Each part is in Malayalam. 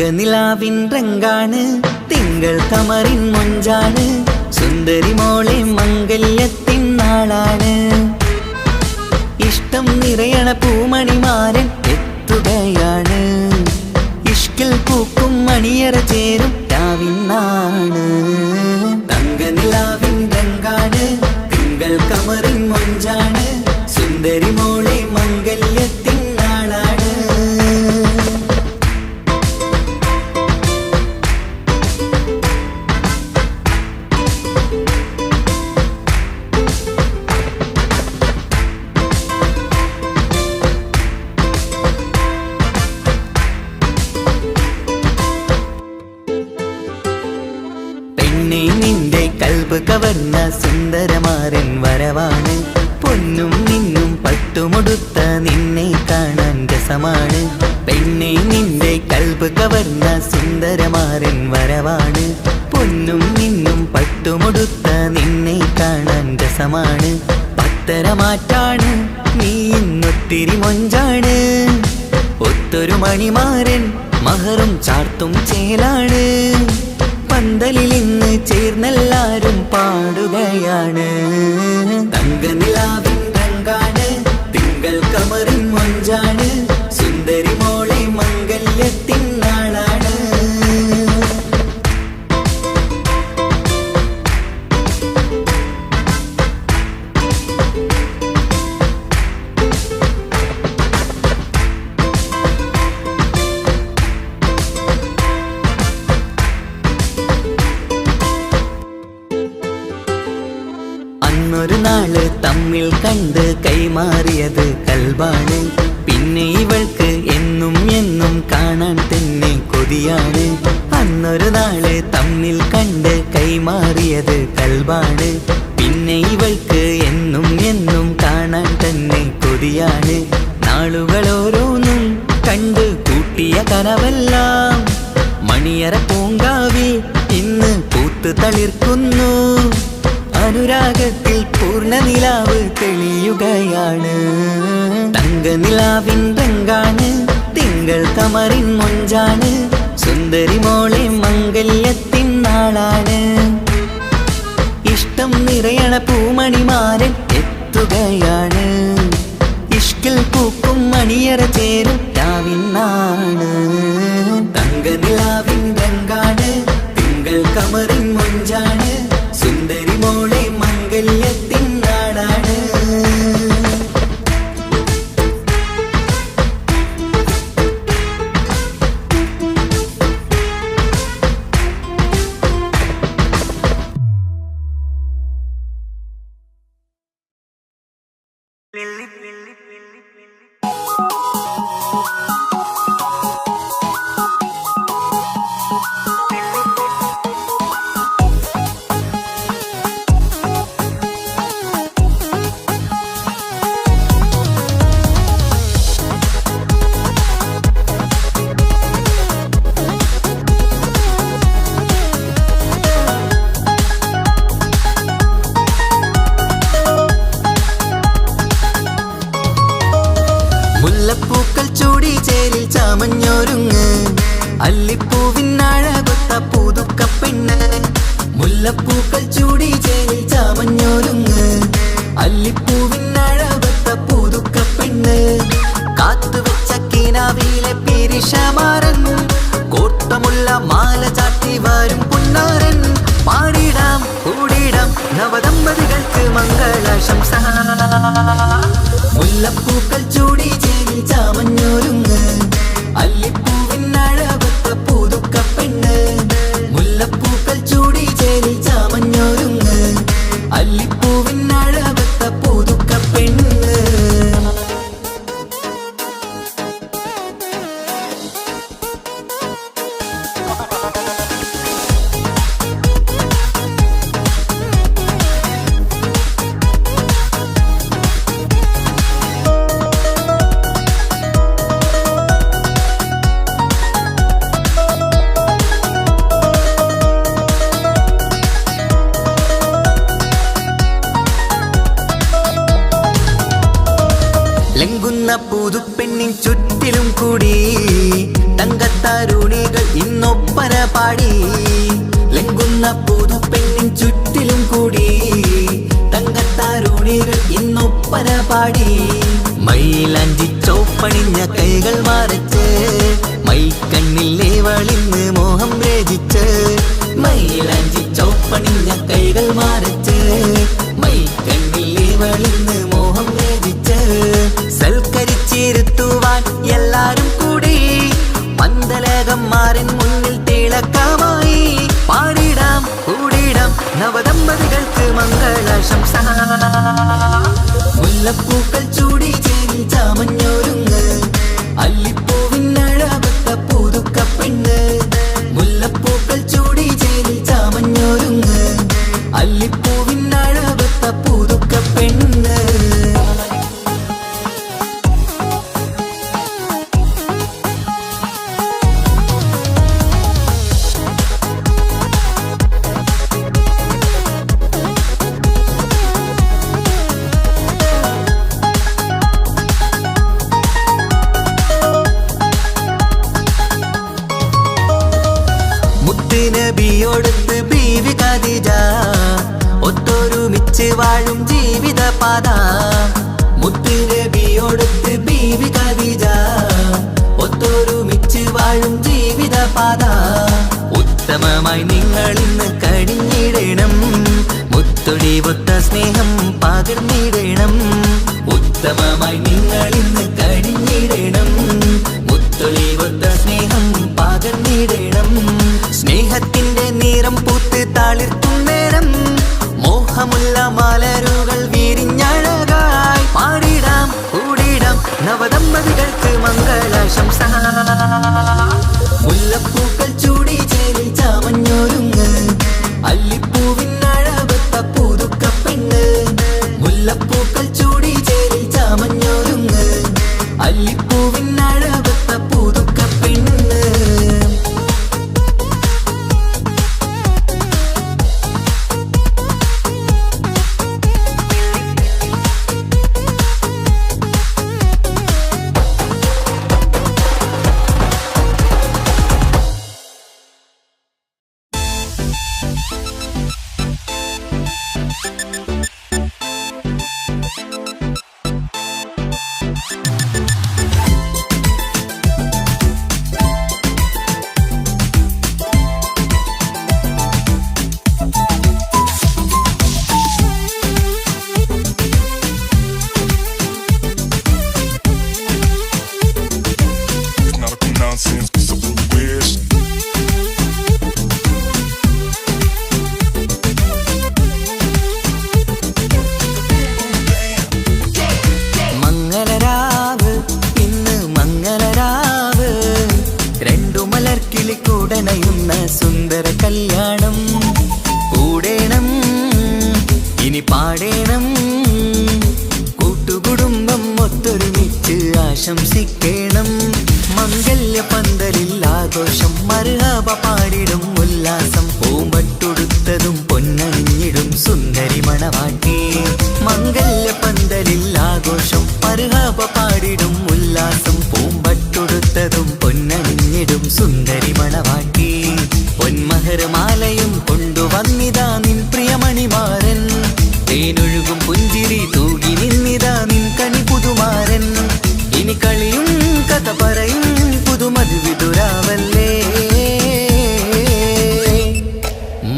തങ്കനിലാവിൻ രംഗാണ് തിങ്കൾ കമറിൻ മൊഞ്ചാണ് സുന്ദരി മോളെ മംഗല്യത്തിൻ നാളാണ്. ഇഷ്ടം നിറയണ പൂമണിമാരൻ എത്തുകയാണ്. ഇഷ്കിൽ പൂക്കും മണിയറ ചേരും രാവിനാണ്. തങ്കനിലാവിൻ രംഗാണ് തിങ്കൾ കമറിൻ മൊഞ്ചാണ് സുന്ദരി മോളെ മംഗല്യത്തിൻ നാളാണ്. നിന്റെ കൽബ് കവർന്ന സുന്ദരമാരൻ വരവാണ്. പൊന്നും നിന്നും പട്ടുമുടുത്ത നിന്നെ കാണാൻ രസമാണ്. പെണ്ണെ നിന്റെ കൽബ് കവർന്ന സുന്ദരമാരൻ വരവാണ്. പൊന്നും നിന്നും പട്ടുമുടുത്ത നിന്നെ കാണാൻ രസമാണ്. പത്തരമാറ്റാണ് നീ ഇന്നൊത്തിരി മൊഞ്ചാണ്. ഒത്തൊരു മണിമാരൻ മഹറും ചാർത്തും ചേലാണ്. പന്തലിൽ ഇന്ന് ചേർന്നെല്ലാരും പാടുകയാണ്. തങ്കനിലാവിൻ രംഗാണ് തിങ്കൾ കമറിൻ മൊഞ്ചാണ് സുന്ദരി മോളെ മംഗല്യത്തിൻ നാളാണ്. അന്നൊരു നാള് തമ്മിൽ കണ്ട് കൈമാറിയത് കൽബാണ്. പിന്നെ ഇവൾക്ക് എന്നും എന്നും കാണാൻ തന്നെ കൊതിയാണ്. അന്നൊരു നാള് തമ്മിൽ കണ്ട് കൈമാറിയത് കൽബാണ്. പിന്നെ ഇവൾക്ക് എന്നും എന്നും കാണാൻ തന്നെ കൊതിയാണ്. നാളുകൾ ഓരോന്നും കണ്ട് കൂട്ടിയ കനവെല്ലാം മണിയറ പൂങ്കാവിൽ ഇന്ന് പൂത്ത് തളിർക്കുന്നു. അനുരാഗത്തിൽ പൂർണ്ണനിലാവ് തെളിയുകയാണ്. തങ്കനിലാവിൻ രംഗാണ് തിങ്കൾ കമറിൻ മൊഞ്ചാണ് സുന്ദരി മോളെ മംഗല്യത്തിൻ നാളാണ്. ഇഷ്ടം നിറയണ പൂമണിമാരൻ എത്തുകയാണ്. ഇഷ്കിൽ പൂക്കും മണിയറ ചേരും രാവിനാണ്. തങ്കനിലാവിൻ രംഗാണ് തിങ്കൾ കമറിൻ മൊഞ്ചാണ് സുന്ദരി മോളെ മംഗല്യത്തിൻ നാടാണ്. മുല്ലപ്പൂക്കൾ ചൂടി ചേരിൽ ചാമഞ്ഞൊരുങ്ങ് അല്ലിപ്പൂവിനഴകൊത്ത പുതുക്ക പെണ്ണ്. മുല്ലപ്പൂക്കൾ ചൂടി ചേരിൽ ചാമഞ്ഞൊരുങ്ങ് അല്ലിപ്പൂവിനഴകൊത്ത പുതുക്ക പെണ്ണ്. കാത്തുവെച്ച കിനാവിലെ പിരിശമാരൻ കോട്ടമുള്ള മാല ചാട്ടി വരും പുന്നാരൻ. പാടിടാം കൂടിടാം നവദമ്പതികൾക്ക് മംഗളാശംസ. മുല്ലപ്പൂക്കൾ ചൂടി ചേരി ചാമഞ്ഞൊരുങ്ങ് അല്ലിപ്പൂവിനഴകൊത്ത പുതുക്ക പെണ്ണ്. മുല്ലപ്പൂക്കൾ ചൂടി ചേരി ചാമഞ്ഞൊരുങ്ങ് അല്ലിപ്പൂവിനഴകൊത്ത പുതുക്ക പെണ്ണ്. ലംഘുന്ന പുതുപ്പെണ്ണിൻ ചുറ്റിലും കൂടി തങ്കത്താരുണികൾ ഇന്നൊപ്പന പാടി. ലംഘുന്ന പുതുപ്പെണ്ണിൻ ചുറ്റിലും കൂടി തങ്കത്താരുണികൾ ഇന്നൊപ്പന പാടി. മൈലാഞ്ചി ചോപ്പണിഞ്ഞ കൈകൾ മറച്ച് മൈക്കണ്ണില്ലേ വളിന്ന് മോഹം രചിച്ച്. മൈലാഞ്ചി ചോപ്പണിഞ്ഞ കൈകൾ മറച്ച് മൈക്കണ്ണില്ലേ വളിന്ന് മോഹം രചിച്ച്. സൽക്കരിച്ചിരുത്തുവാൻ എല്ലാരും കൂടി പന്തലകന്മാരൻ മുന്നിൽ തിളക്കമായി. പാടിടാം കൂടിടാം നവദമ്പതികൾക്ക് മംഗളാശംസ. മുല്ലപ്പൂക്കൾ ചൂടി ചേരി ചാമഞ്ഞൊരുങ്ങ് അല്ലിപ്പൂവിനഴവത്ത പുതുക്കപ്പെണ്ണ്. മുല്ലപ്പൂക്കൾ ചൂടി ചേരി ചാമഞ്ഞൊരുങ്ങ് അല്ലിപ്പൂവിനഴവത്ത പുതുക്കപ്പെണ്ണ്. നബിയോടൊത്ത് ബീവി ഖദീജ ഒത്തൊരുമിച്ച് വാഴും ജീവിതപാത. മുത്ത് നബിയോടൊത്ത് ബീവി ഖദീജ ഒത്തൊരുമിച്ച് വാഴും ജീവിതപാത. ഉത്തമമായി നിങ്ങൾ ഇന്ന് കഴിഞ്ഞിടണം, മുത്തൊടിവൊത്ത സ്നേഹം പകർന്നിടണം. ഉത്തമമായി നിങ്ങൾ ഇന്ന് കഴിഞ്ഞിടണം, മുത്തൊടിവൊത്ത സ്നേഹം പകർന്നിടണം. സ്നേഹത്തിന്റെ നിറം പൂത്ത് താളിർക്കും നേരം മോഹമുള്ള മലരുകൾ വിരിഞ്ഞഴകായി. പാടിടാം കൂടിടാം നവദമ്പതികൾക്ക് മംഗളാശംസ. മുല്ലപ്പൂക്കൾ ചൂടി ചേരി ചാമഞ്ഞൊരുങ്ങ് അല്ലിപ്പൂവിനഴവത്ത പുതുക്കപ്പെണ്ണ്. മുല്ലപ്പൂക്കൾ ചൂടി ചേരി ചാമഞ്ഞൊരുങ്ങ് അല്ലിപ്പൂവിനഴവത്ത പുതുക്കപ്പെണ്ണ്. സുന്ദര കല്യാണം കൂടേണം ഇനി പാടേണം. കൂട്ടുകുടുംബം ഒത്തൊരുമിച്ച് ആശംസിക്കണം. മംഗല്യ പന്തലിൽ ആഘോഷം മർഹബ പാടിടും ഉല്ലാസം. പൂമ്പട്ടൊടുത്തതും പൊന്നണിഞ്ഞിടും സുന്ദരി മണവാട്ടി. മംഗല്യ പന്തലിൽ ആഘോഷം മർഹബ പാടിടും ഉല്ലാസം. പൂമ്പട്ടൊടുത്തതും പൊന്നണിഞ്ഞിടും സുന്ദരി മണവാട്ടി. പൊന്മഹർമാലയും കൊണ്ടുവന്നിതാ നിൻ പ്രിയമണിമാരൻ. തേനൊഴുകും പുഞ്ചിരി തൂകി നിന്നിതാ നിൻ കണി പുതുമാരൻ. ഇനി കളിയും കഥ പറയും പുതുമധുവിതുരാവല്ലേ.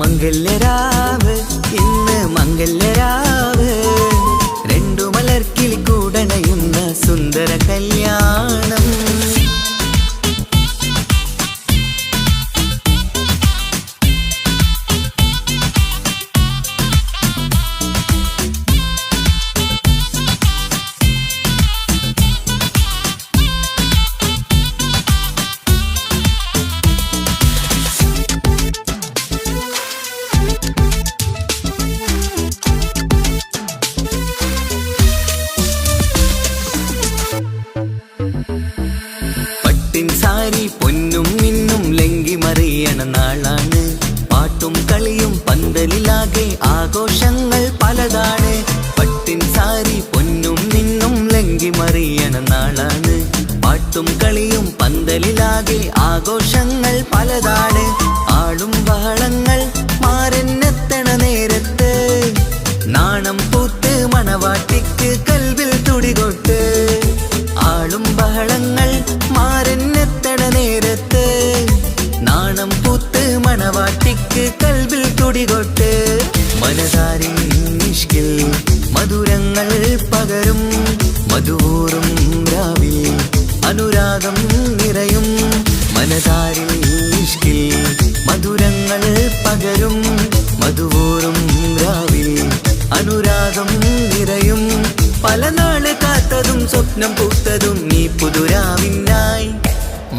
മംഗല്യരാവ് ഇന്ന് മംഗല്യരാവ്. രണ്ടു മലർക്കിളി കൂടണയുന്ന സുന്ദര കല്യാണം. പന്തലിലാകെ ആഘോഷങ്ങൾ പലതാണ്. ആളും ബഹളങ്ങൾ മാരന്നെത്തണ നേരത്ത് നാണം പൂത്ത് മണവാട്ടിക്ക് കൽവിൽ തുടികൊട്ട്. ആളും ബഹളങ്ങൾ മാരന്നെത്തണ നേരത്ത് നാണം പൂത്ത് മണവാട്ടിക്ക് കൽവിൽ തുടികൊട്ട്. മനതാരിൻ ഇഷ്കിൽ മധുരങ്ങൾ പകരും മധുവൂറും രാവിൽ അനുരാഗം നിറയും. മനതാരിൽ ഇഷ്കിൽ മധുരങ്ങൾ പകരും മധുവൂറും രാവിൽ അനുരാഗം നിറയും. പല നാള് കാത്തതും സ്വപ്നം പൂത്തതും നീ പുതുരാവിനായി.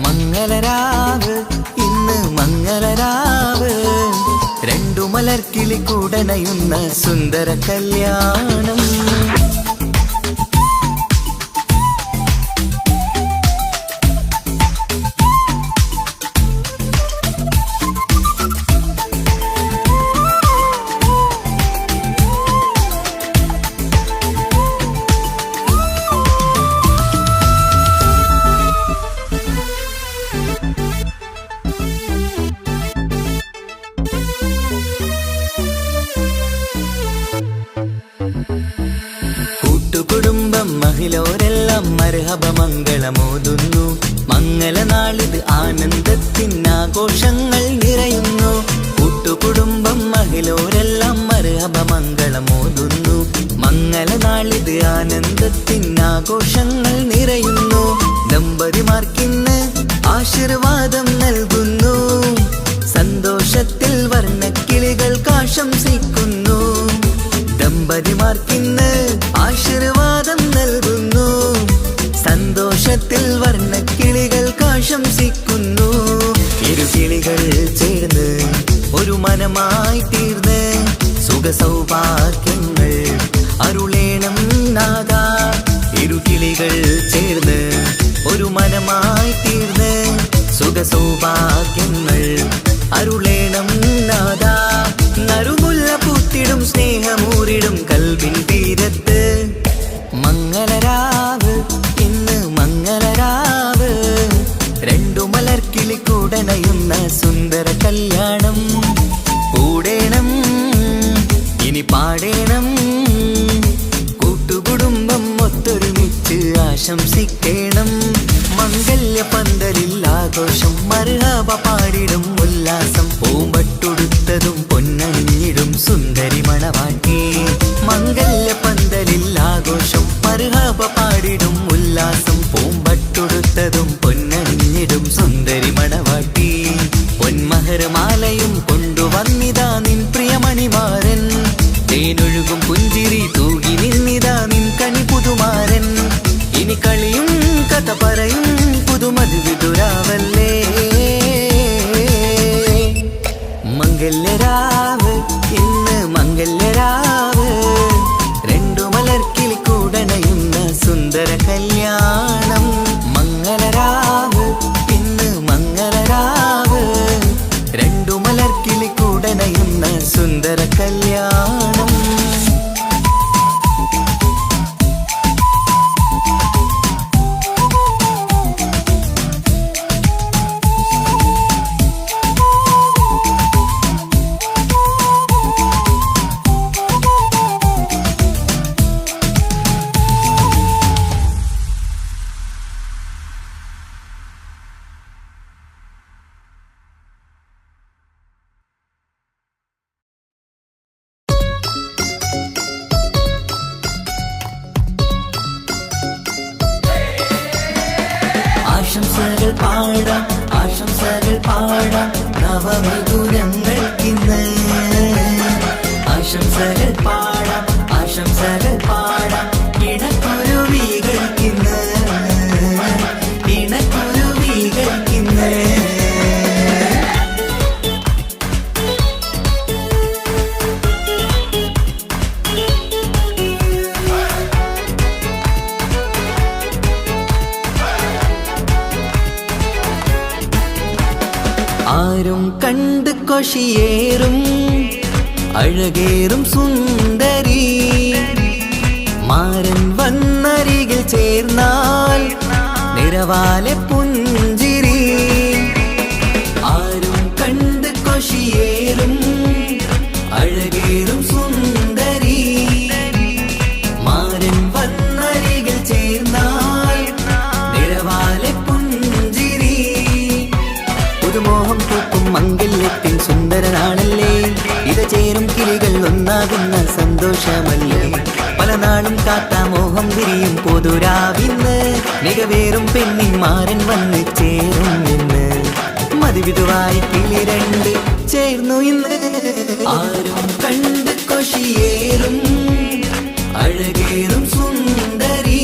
മംഗളരാവ് ഇന്ന് മംഗളരാവ്, രണ്ടു മലർക്കിളി കൂടണയുന്ന സുന്ദര കല്യാണം. കൂട്ടുകുടുംബം മഹിളോരെല്ലാം മർഹബ മംഗളമോതുന്നു. മംഗളനാളിത് ആനന്ദത്തിനാഘോഷങ്ങൾ നിറയുന്നു. കൂട്ടുകുടുംബം മഹിളോരെല്ലാം മർഹബ മംഗളമോതുന്നു. മംഗളനാളിത് ആനന്ദത്തിനാഘോഷങ്ങൾ നിറയുന്നു. ദമ്പതിമാർക്കിന്ന് ആശീർവാദം നൽകുന്നു. സന്തോഷത്തിൽ വർണ്ണക്കിളികൾ ആശംസിക്കുന്നു. ദമ്പതിമാർക്കിന്ന് ആശീർവാദം നൽകുന്നു. സന്തോഷത്തിൽ വർണ്ണക്കിളികൾ ആശംസിക്കുന്നു. ഇരുകിളികൾ ചേർന്ന് ഒരു മനമായി തീർന്ന് സുഖസൗഭാഗ്യങ്ങൾ അരുളേണം നാഥ. ഇരുകിളികൾ ചേർന്ന് ഒരു മനമായി തീർന്ന് സുഖസൗഭാഗ്യങ്ങൾ അരുളേണം നാഥ. നറുമുല്ല പൂത്തിടും സ്നേഹമൂരിടും കൽവിൻ തീരത്ത് മംഗളരാവ് ഇന്ന് മംഗളരാവ്, രണ്ടു മലർക്കിളി കൂടണയുന്ന സുന്ദര കല്യാണം. കൂടേണം ഇനി പാടേണം, കൂട്ടുകുടുംബം ഒത്തൊരുമിച്ച് ആശംസിക്കേണം. മംഗല്യ പന്തലിൽ ആഘോഷം മർഹബ പാടിടും ഉല്ലാസം. പൂമ്പട്ടുടുത്തതും പൊന്നണിഞ്ഞിടും സുന്ദരി മണവാട്ടി. മംഗല്യ പന്തലിൽ ആഘോഷം മർഹബ പാടിടും ഉല്ലാസം. പൂമ്പട്ടുടുത്തതും പൊന്നണിഞ്ഞിടും സുന്ദരി മണവാട്ടി. പൊന്മഹർമാലയും കൊണ്ടുവന്നിതാ നിൻ പ്രിയമണിമാരൻ. തേനൊഴുകും പുഞ്ചിരി തൂകി നിന്നിതാ നിൻ കനി പുതുമാരൻ. ഇനി കളിയും കഥ പറയും പുതുമധുവിതുരാവല്ലേ. മംഗല്യരാവ് ഇന്ന് മംഗല്യരാവ്, രണ്ടു മലർക്കിളി കൂടണയുന്ന സുന്ദര കല്യാണം. മംഗളരാവ് ഇന്ന് മംഗളരാവ്, രണ്ടു മലർക്കിളി കൂടണയുന്ന സുന്ദര കല്യാണം. ആശംസകൾ പാടാം ആശംസകൾ പാടാം നവമധുരങ്ങൾക്കിന്ന്. ആശംസകൾ പാടാം ആശംസകൾ പാടാം ഇണക്കുരുവികൾക്കിന്ന്. ഇണക്കുരുവികൾക്കിന്ന്. ആരും കണ്ട് കൊഷിയേറും അഴകേറും സുന്ദരി. മാരൻ വന്നരികിൽ ചേർന്നാൽ നിറവാലെ പുഞ്ചിരി. സന്തോഷമല്ലേ പല നാളും കാത്ത മോഹം വിരിയും പൊതുരാവിന്ന് മികവേറും പെണ്ണിന്മാരൻ വന്ന് ചേരും ഇന്ന് മതിവിധുവായി കിളി രണ്ട് ചേർന്നു ഇന്ന് ആരും കണ്ട് കൊഷിയേറും അഴകേറും സുന്ദരി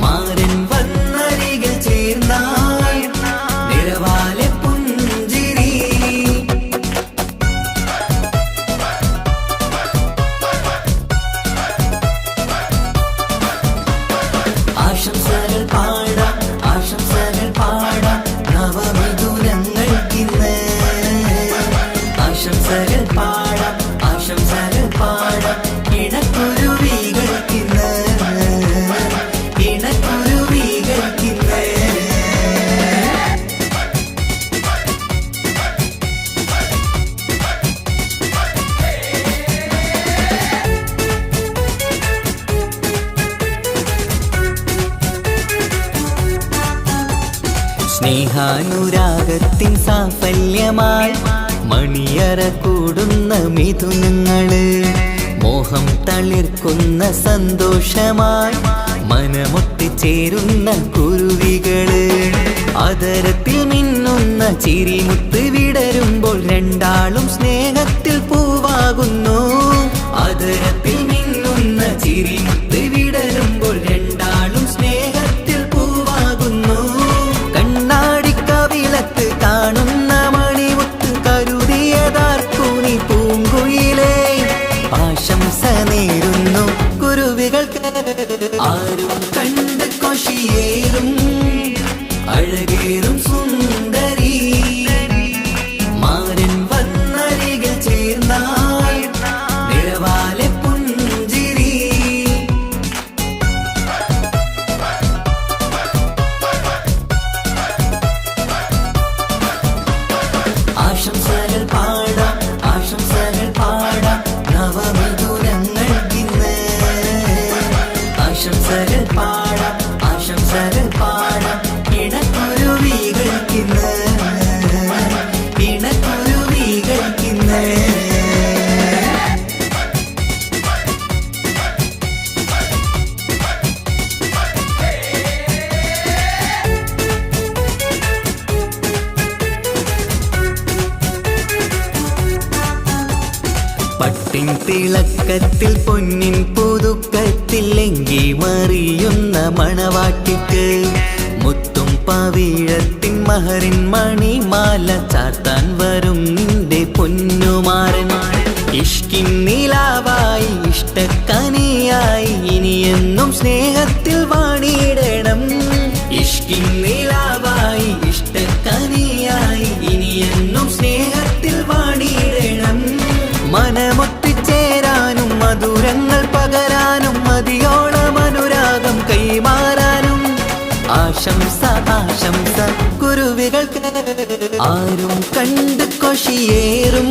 മാരൻ വന്നരികിൽ ചേർന്നാൽ നിറവാലെ പുഞ്ചിരി ആശംസകൾ പാടാം ആശംസകൾ പാടാം നവമിഥുനങ്ങൾക്കിന്ന് ആശംസകൾ പാടാം ആശംസകൾ പാടാം ഇണക്കുരുവികൾക്കിന്ന് ഇണക്കുരുവികൾക്കിന്ന് സ്നേഹാനുരാഗത്തിൻ സാഫല്യമായി മണിയറ കൂടുന്ന മിഥുനങ്ങള് മോഹം തളിർക്കുന്ന സന്തോഷമായി മനമൊട്ടിച്ചേരുന്ന കുരുവികള് അതരത്തിൽ മിന്നുന്ന ചിരിമുത്ത് വിടരുമ്പോൾ രണ്ടാളും സ്നേഹത്തിൽ പൂവാകുന്നു അതരത്തിൽ മിന്നുന്ന ചിരിമുത്ത് വിടരുമ്പോൾ രണ്ടാളും സ്നേഹത്തിൽ പൂവാകുന്നു കണ്ണാടിക്കവിളത്ത് കാണുന്ന മണിമുത്ത് കരുതിയതാർക്കൂനി പൂങ്കുയിലേ ആശംസ നേരുന്നു കുരുവികൾക്ക് ആരും കണ്ട് കൊഷിയേറും അഴകേറും സുന്ദരി മാരൻ വന്നരികിൽ ചേർന്നാൽ നിറവാലെ പുഞ്ചിരി ആശംസകൾ പാടാം ആശംസകൾ പാടാം നവമിഥുനങ്ങൾക്കിന്ന് ആശംസകൾ പാടാം ആശംസകൾ പാടാം ഇണക്കുരുവികൾക്കിന്ന് ഇണക്കുരുവികൾക്കിന്ന് പട്ടിൻ തിളക്കത്തിൽ പൊന്നിൻ പുതുക്കത്തിൽ എങ്കി മറിയുന്ന മണവാട്ടിക്ക് മുത്തും പവിഴത്തിൻ മഹറിൻ മണിമാല ചാർത്താൻ വരും നിന്റെ പൊന്നുമാരൻ ഇഷ്കിൻ നിലാവായി ഇഷ്ടക്കനിയായി ഇനിയെന്നും സ്നേഹത്തിൽ വാണിയിടണം ഇഷ്കിൻ നിലാവായി ഇഷ്ടക്കനിയായി ഇനിയെന്നും സ്നേഹത്തിൽ വാണിയിടണം മനമൊട്ടിച്ചേരാനും മധുരങ്ങൾ പകരാനും മതിയോളം അനുരാഗം കൈമാറാനും ആശംസ ആശംസ കുരുവികൾക്ക് ആരും കണ്ട് കൊഷിയേറും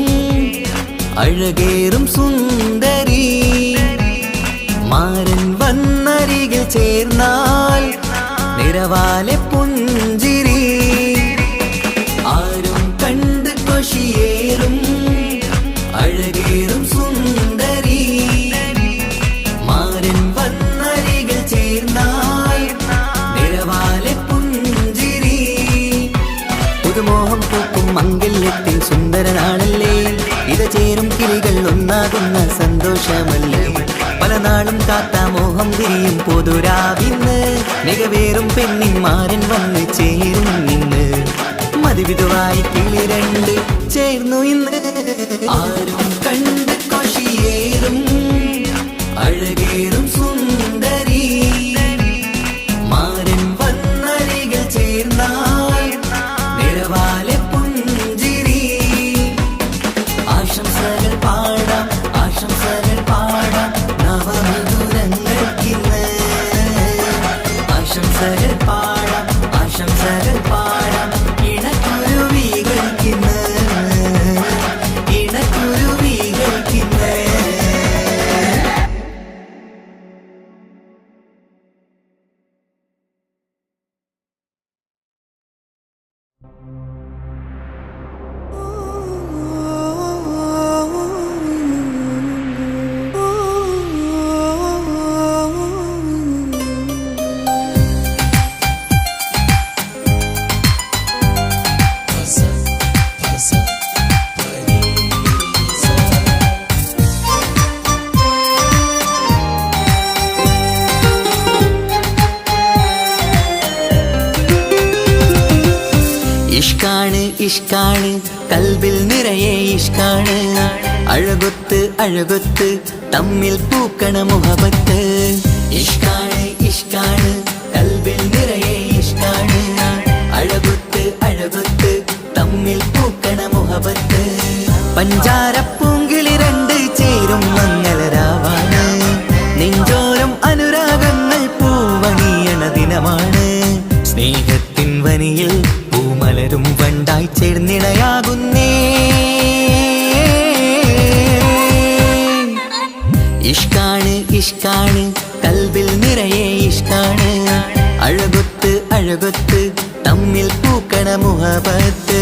അഴകേറും സുന്ദരി മാരൻ വന്നരികിൽ ചേർന്നാൽ നിറവാലെ പുഞ്ചിരി ആരും കണ്ട് കൊഷിയേറും അഴകേറും സുന്ദരി മാരൻ വന്നരികിൽ ചേർന്നാൽ നിറവാലെ പുഞ്ചിരി പുതുമോഹം പൂക്കും മംഗല്യത്തിൻ സുന്ദരനാളല്ലേ ഇത് ചേരും കിളികൾ ഒന്നാകുന്ന സന്തോഷമല്ലേ പല നാളും കാത്ത മോഹം വിരിയും പൊതുരാവിന്ന് മികവേറും പെണ്ണിന്മാരൻ വന്ന് ചേരും ഇന്ന് മതിവിധുവായി കിളി രണ്ട് ചേർന്നു ഇന്ന് ആരും കണ്ട് കൊഷിയേറും അഴകേറും സുന്ദരി മാരൻ വന്നരികിൽ ചേർന്നാൽ നിറവാലെ പുഞ്ചിരി ആശംസകൾ പാടാം ആശംസകൾ പാടാം നവമിഥുനങ്ങൾക്കിന്ന് ആശംസകൾ പാടാം ആശംസകൾ പാടാം ഇണക്കുരുവികൾക്കിന്ന് ഇണക്കുരുവികൾക്കിന്ന് ഇഷ്കാണ് ഇഷ്കാണ് കൽബിൽ നിറയെ ഇഷ്കാണ് അഴകൊത്ത് അഴകൊത്ത് തമ്മിൽ പൂക്കണ മുഹബത്ത് ഇഷ്കാണ് ഇഷ്കാണ് കൽബിൽ നിറയെ ഇഷ്കാണ് അഴകൊത്ത് അഴകൊത്ത് തമ്മിൽ പൂക്കണ മുഹബത്ത് പഞ്ചാരപ്പൂങ്കിളി രണ്ട് ചേരും മംഗളരാവാണ് നെഞ്ചോരം അനുരാഗങ്ങൾ പൂവണിയണ ദിനമാണ് സ്നേഹത്തിൻ വനിയിൽ പൂമലരും വണ്ടായി ചേർന്നിണയാകുന്നേ ഇഷ്കാണ് ഇഷ്കാണ് കൽബിൽ നിറയെ ഇഷ്കാണ് അഴകൊത്ത് അഴകൊത്ത് തമ്മിൽ പൂക്കണ മുഹബത്ത്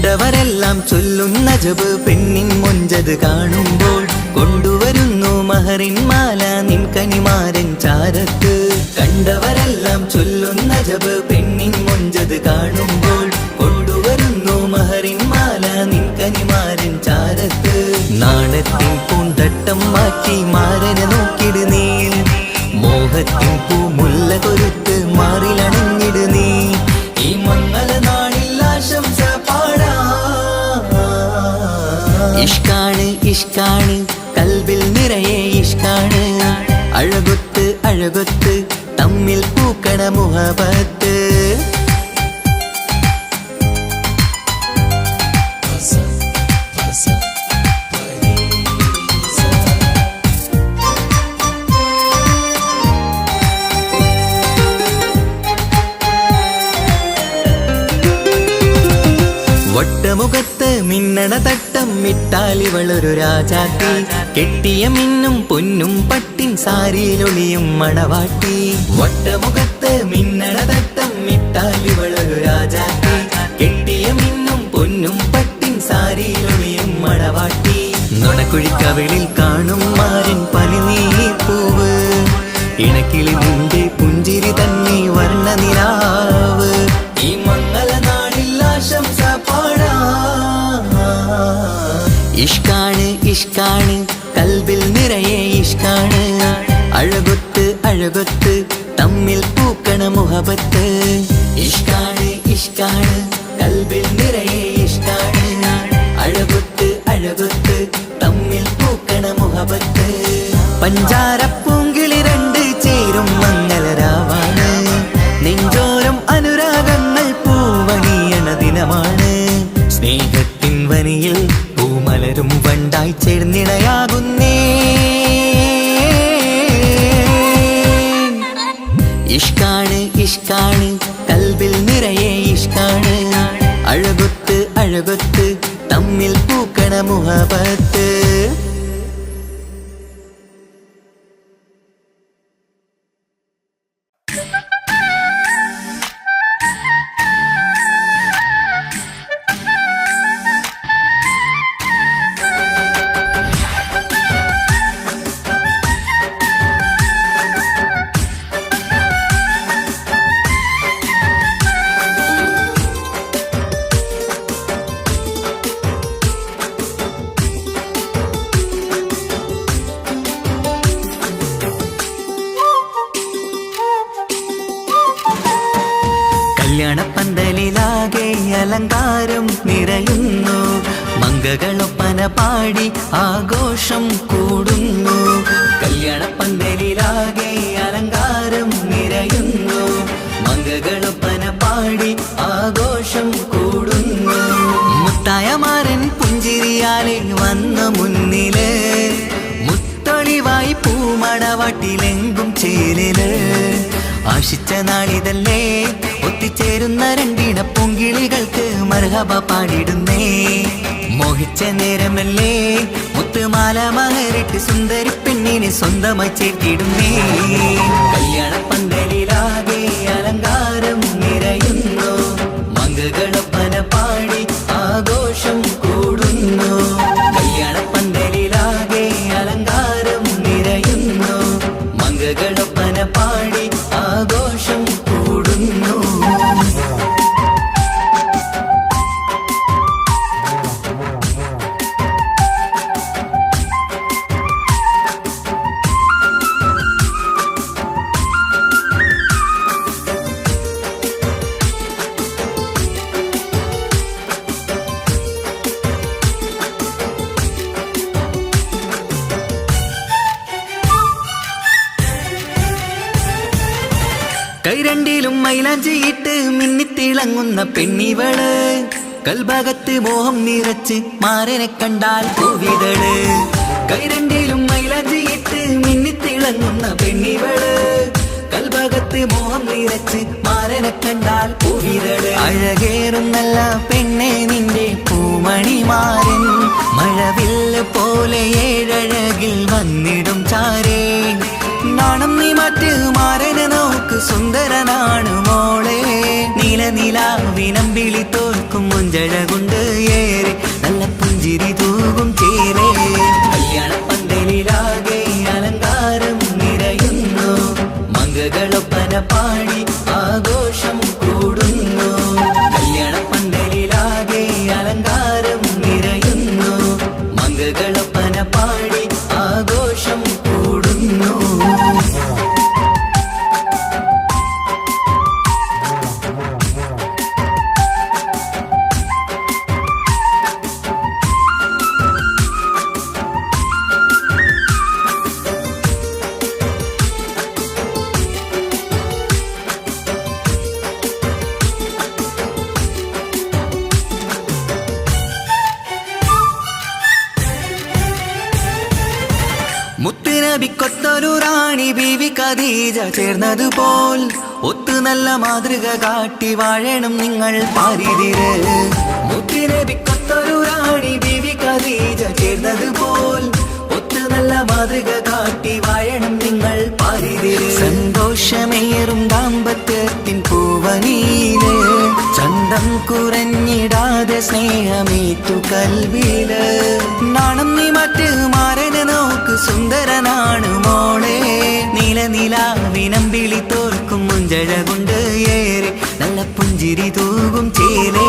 കണ്ടവരെല്ലാം ചൊല്ലുന്ന ജബ് പെണ്ണിൻ മൊഞ്ചത് കാണുമ്പോൾ കൊണ്ടുവരുന്നു മഹറിൻ മാല നിൻ കനിമാരൻ ചാരത്ത് കണ്ടവരെല്ലാം ചൊല്ലുന്ന ജബ് പെണ്ണിൻ മൊഞ്ചത് കാണുമ്പോൾ കൊണ്ടുവരുന്നു മഹറിൻ മാല നിൻ കനിമാരൻ ചാരത്ത് നാണത്തിൻ പൂന്തട്ടം മാറ്റി മാരനെ നോക്കിട് നീ മോഹത്തിൻ പൂമുല്ല കൊരുത്ത് മാറിലണഞ്ഞിട് നീ ഈ മംഗള നാളിൽ ആശംസ ഇഷ്കാണ് ഇഷ്കാണ് കൽബിൽ നിറയെ ഇഷ്കാണ് അഴകൊത്ത് അഴകൊത്ത് തമ്മിൽ പൂക്കണ മുഹബത്ത് വട്ടമുഖത്ത് മിന്നണ തട്ടം മിട്ടാലിവളൊരു രാജാട്ടി കെട്ടിയ മിന്നും പൊന്നും പട്ടിൻ സാരിയിലൊളിയും മണവാട്ടി വട്ടമുഖത്ത് മിന്നണ തട്ടം മിട്ടാലിവളൊരു രാജാട്ടി കെട്ടിയ മിന്നും പൊന്നും പട്ടിൻ സാരിയിലൊളിയും മണവാട്ടി നുണക്കുഴിക്കവിളിൽ കാണും മാരൻ പനിനീർപ്പൂവ് ഇണക്കിളി നിന്റെ പുഞ്ചിരി തന്നെ വർണ്ണനിലാവ് ഈ മംഗള നാളിൽ ആശംസ ഇഷ്കാണ് ഇഷ്കാണ് കൽബിൽ നിറയെ ഇഷ്കാണ് അഴകൊത്ത് അഴകൊത്ത് തമ്മിൽ പൂക്കണ മുഹബത്ത് ഇഷ്കാണ് ഇഷ്കാണ് കൽബിൽ നിറയെ ഇഷ്കാണ് അഴകൊത്ത് അഴകൊത്ത് തമ്മിൽ പൂക്കണ മുഹബത്ത് പഞ്ചാരപ്പൂങ്കിളി രണ്ട് ചേരും മംഗളരാവാണ് നെഞ്ചോരം അനുരാഗങ്ങൾ പൂവണിയണ ദിനമാണ് സ്നേഹത്തിൻ വനിയിൽ പൂമലരും വണ്ടായി ചേർന്നിണയാകുന്നേ ഇഷ്കാണ് ഇഷ്കാണ് കൽബിൽ നിറയെ ഇഷ്കാണ് അഴകൊത്ത് അഴകൊത്ത് തമ്മിൽ പൂക്കണ മുഹബത്ത് കല്യാണപ്പന്തലിലാകെ അലങ്കാരം നിറയുന്നു മംഗളൊപ്പന പാടി ആഘോഷം കൂടുന്നു കല്യാണപ്പന്തലിലാകെ അലങ്കാരം നിറയുന്നു മംഗളൊപ്പന പാടി ആഘോഷം കൂടുന്നു മുത്തായ മാരൻ പുഞ്ചിരിയാലെ വന്ന മുന്നില് മുത്തൊളിവായി പൂമണവാട്ടിലെങ്കും ചേലില് ആശിച്ച നാളിതല്ലേ ഒത്തിച്ചേരുന്ന രണ്ടിട പൂങ്കിളികൾക്ക് മർഹബ പാടിടുന്നേ മോഹിച്ച നേരമല്ലേ മുത്തുമാല മഹരിട്ട് സുന്ദരി പെണ്ണിനെ സ്വന്തമായി ചേർത്തിടുന്നേ കല്യാണപ്പന്തലിലാകെ അലങ്കാരം നിറയുന്നു മംഗളൊപ്പന പാടി ആഘോഷം കൂടുന്നു കല്യാണപ്പന്തലിലാകെ അലങ്കാരം നിറയുന്നു മംഗളൊപ്പന പാടി ആഘോഷം കൂടുന്നു കൈരണ്ടിലും മൈലാഞ്ചിയിട്ട് മിന്നിത്തിളങ്ങുന്ന പെണ്ണിവള് കൽഭാഗത്ത് മോഹം നിറച്ച് മാരനെ കണ്ടാൽ പൂവിതള് കൈരണ്ടിലും മൈലാഞ്ചിയിട്ട് മിന്നിത്തിളങ്ങുന്ന പെണ്ണിവള് കൽഭാഗത്ത് മോഹം നിറച്ച് മാരനെ കണ്ടാൽ പൂവിതള് അഴകേറും നല്ല പെണ്ണെ നിന്റെ പൂമണിമാരൻ മഴവില്ല് പോലെ ഏഴഴകിൽ വന്നിടും ചാരേ നാണം നീ മറ്റ് മാരനെ നോക്ക് സുന്ദരനാണ് മോളെ നീലനിലാവിനമ്പിളി തോൽക്കും മുഞ്ചഴകൊണ്ട് ഏറെ നല്ല പുഞ്ചിരി തൂകും ചേരേ കല്യാണപ്പന്തലിലാകെ അലങ്കാരം നിറയുന്നു മംഗളൊപ്പന പാടി ആഘോഷം കൂടുന്നു കല്യാണപ്പന്തലിലാകെ അലങ്കാരം നിറയുന്നു മംഗളൊപ്പന പാടി ആഘോഷം കൂടുന്നു മുത്തുനബിക്കൊത്തൊരു റാണി ബീവി ഖദീജ ചേർന്നതുപോൽ ഒത്തു നല്ല മാതൃക കാട്ടി വാഴണം നിങ്ങൾ പാരിതിര് മുത്തുനബിക്കൊത്തൊരു റാണി ബീവി ഖദീജ ചേർന്നതുപോൽ ഒത്തു നല്ല മാതൃക കാട്ടി വാഴണം നിങ്ങൾ പാരിതിര് സന്തോഷമേറും ദാമ്പത്യത്തിൻ പൂവനീല് ചന്തം കുറഞ്ഞിടാതെ സ്നേഹമേറ്റു കൽവില് നാണം നീ മറ്റ് മാരനെ നോക്ക് സുന്ദരനാണ് മോളെ നീലനിലാവിനമ്പിളി തോൽക്കും മുഞ്ചഴകൊണ്ട് ഏറെ നല്ല പുഞ്ചിരി തൂകും ചേലേ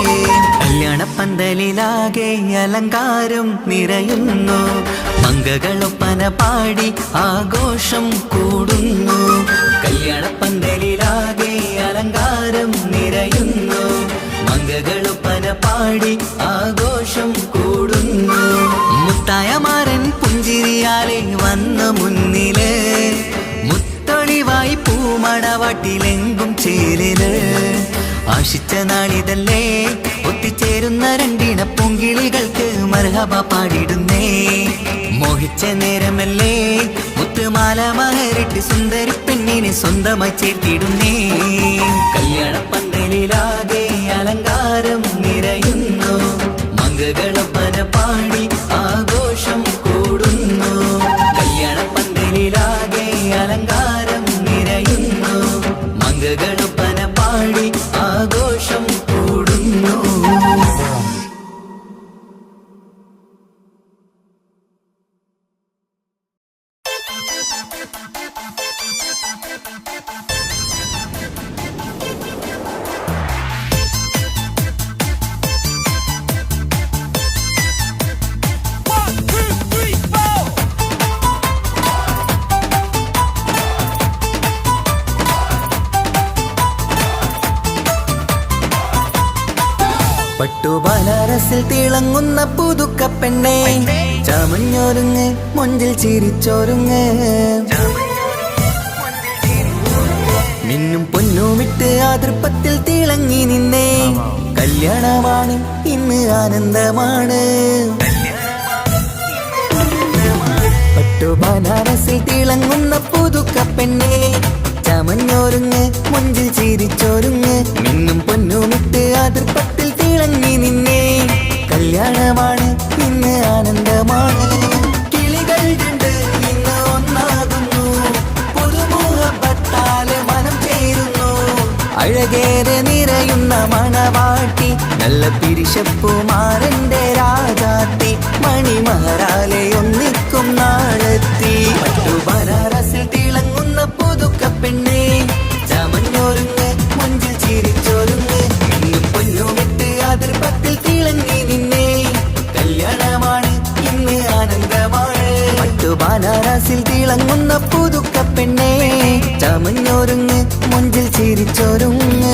കല്യാണപ്പന്തലിലാകെ അലങ്കാരം നിറയുന്നു മംഗളൊപ്പന പാടി ആഘോഷം കൂടുന്നു കല്യാണപ്പന്തലിലാകെ അലങ്കാരം നിറയുന്നു മംഗളൊപ്പന പാടി ആഘോഷം കൂടുന്നു മുത്തായ മാരൻ പുഞ്ചിരിയാലെ വന്നു മുന്നില് മുത്തൊളിവായി പൂമണവാട്ടിലെങ്കും ചേരില് ആശിച്ച നാളിതല്ലേ ഒത്തിച്ചേരുന്ന രണ്ടിണ പൂങ്കിളികൾക്ക് മർഹബ പാടിടുന്നേ മോഹിച്ച നേരമല്ലേ മുത്തുമാല മഹരിട്ട് സുന്ദരി പെണ്ണിനെ സ്വന്തമായി ചേർത്തിടുന്നേ കല്യാണപ്പന്തലിലാകെ അലങ്കാരം നിറയുന്നു മംഗളൊപ്പന പാടി ആഘോഷം കൂടുന്നു കല്യാണപ്പന്തലിലാകെ അലങ്കാരം നിറയുന്നു മംഗളൊപ്പന പാടി ആഘോഷം കൂടുന്നു പട്ടുബനാറസിൽ തിളങ്ങുന്ന പുതുക്ക പെണ്ണെ ചമഞ്ഞൊരുങ്ങ് മൊഞ്ചിൽ ചിരിച്ചൊരുങ്ങ് മിന്നും പൊന്നുമിട്ട് ആതൃപ്പത്തിൽ തിളങ്ങി നിന്നേ കല്യാണമാണ് ഇന്ന് ആനന്ദമാണ് പട്ടുബനാറസിൽ തിളങ്ങുന്ന പുതുക്ക പെണ്ണെ ചമഞ്ഞൊരുങ്ങ് മൊഞ്ചിൽ ചിരിച്ചൊരുങ്ങ് മിന്നും പൊന്നുമിട്ട് ആതൃപ്പത്തിൽ തിളങ്ങി നിന്നേ കല്യാണമാണ് ഇന്ന് ആനന്ദമാണ് കിളികൾ രണ്ട് ഇന്ന് ഒന്നാകുന്നു പുതുമുഖത്താല് മനം ചേരുന്നു അഴകേറെ നിറയുന്ന മണവാട്ടി നല്ല പിരിശപ്പുമാരന്റെ രാജാത്തി മണിമഹാരാലെ ഒന്നിക്കും നാളെത്തി പട്ടുബനാറസിൽ തിളങ്ങുന്ന പുതുക്ക പെണ്ണെ ചമഞ്ഞൊരുങ്ങ് മുഞ്ചിൽ ചിരിച്ചൊരുങ്ങ് മിന്നും പൊന്നുമിട്ട് അതിർപ്പത്തിൽ തിളങ്ങി നിന്നേ കല്യാണമാണ് ഇന്ന് ആനന്ദമാണ് പട്ടുബനാറസിൽ തിളങ്ങുന്ന പുതുക്ക പെണ്ണെ ചമഞ്ഞൊരുങ്ങ് മുഞ്ചിൽ ചിരിച്ചൊരുങ്ങ്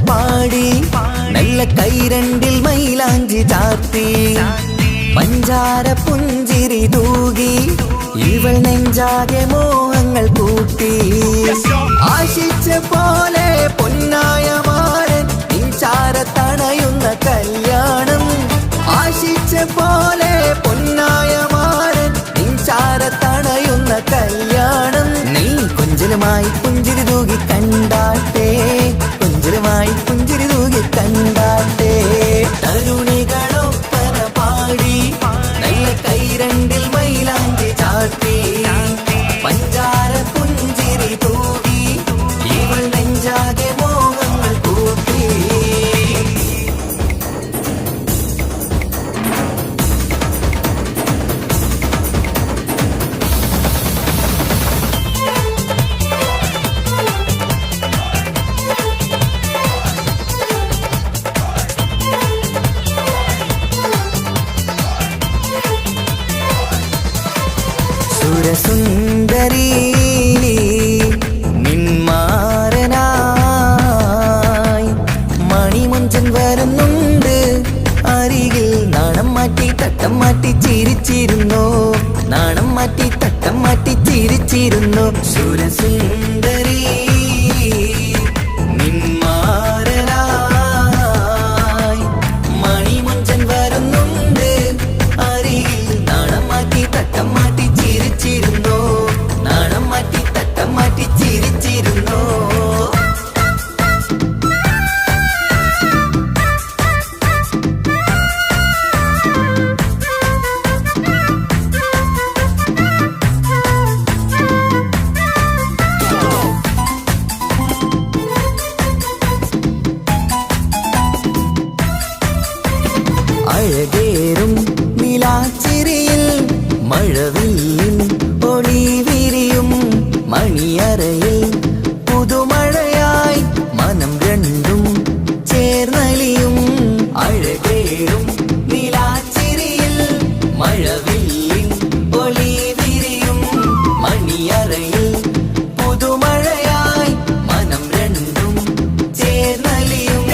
പാടി നല്ല കൈരണ്ടിൽ മൈലാഞ്ചി ചാർത്തി പഞ്ചാര പുഞ്ചിരി തൂകി ഇവൾ നെഞ്ചാകെ മോഹങ്ങൾ കൂട്ടി ആശിച്ച പോലെ പൊന്നായ മാരൻ ചാരത്തണയുന്ന കല്യാണം ആശിച്ച പോലെ പൊന്നായ മാരൻ ചാരത്തണയുന്ന കല്യാണം നീ കൊഞ്ചലുമായി പുഞ്ചിരി തൂകി കണ്ടാട്ടെ കൊഞ്ചലുമായി പുഞ്ചിരി തൂകി കണ്ടാട്ടെ തരുണികളൊപ്പന പാടി നല്ല കൈരണ്ടിൽ മൈലാഞ്ചി ചാർത്തി പഞ്ചാര പുഞ്ചിരി തൂകി ഇവൾ നെഞ്ചാകെ മോഹങ്ങൾ കൂട്ടി സുരസുന്ദരി നിന്മാരനായി മണിമുഞ്ചൻ വരുന്നുണ്ട് അരികിൽ നാണം മാറ്റി തട്ടം മാറ്റി ചിരിച്ചിരുന്നു നാണം മാറ്റി തട്ടം മാറ്റി ചിരിച്ചിരുന്നു സുരസുന്ദരി നിന്മാരനായി മണിമുഞ്ചൻ വരുന്നുണ്ട് അരികിൽ നാണം മാറ്റി തട്ടം മാറ്റി ചിരിച്ചിരുന്നു നാണം മാറ്റി തട്ടം മാറ്റി ചിരിച്ചിരുന്നു അഴകേറും നിലാച്ചിരിയിൽ മഴവില്ലിൻ ഒളി വിരിയും മണിയറയിൽ പുതുമഴയായി മനം രണ്ടും ചേർന്നലിയും അഴകേറും നിലാച്ചിരിയിൽ മഴവില്ലിൻ ഒളി വിരിയും മണിയറയിൽ പുതുമഴയായി മനം രണ്ടും ചേർന്നലിയും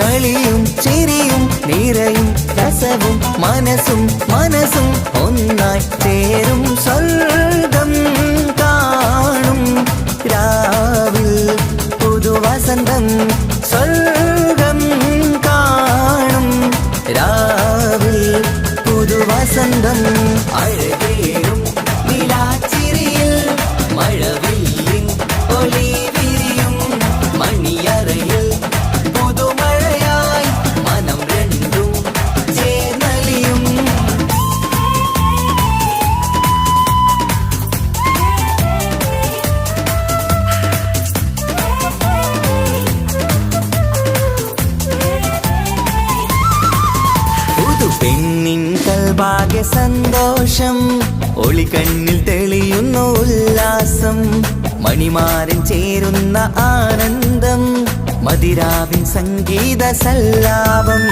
കളിയും ചിരിയും നിറയും രസവും മനസ്സും മനസ്സും ഒന്നായി ചേരും സ്വർഗം കാണും രാവിൽ പുതുവസന്തം സ്വർഗം കാണും രാവിൽ പുതുവസന്തം അഴകേറും നിലാച്ചിരിയിൽ മഴവില്ലിൻ ഒളി വിരിയും മണിയറയിൽ പുതുമഴയായി മനം രണ്ടും ചേർന്നലിയും പെണ്ണിൻ കൽഭാഗ്യ സന്തോഷം ഒളികണ്ണിൽ തെളിയുന്നു ഉല്ലാസം മണിമാരൻ ചേരുന്ന ആനന്ദം മതിരാവിൻ സംഗീത സല്ലാപം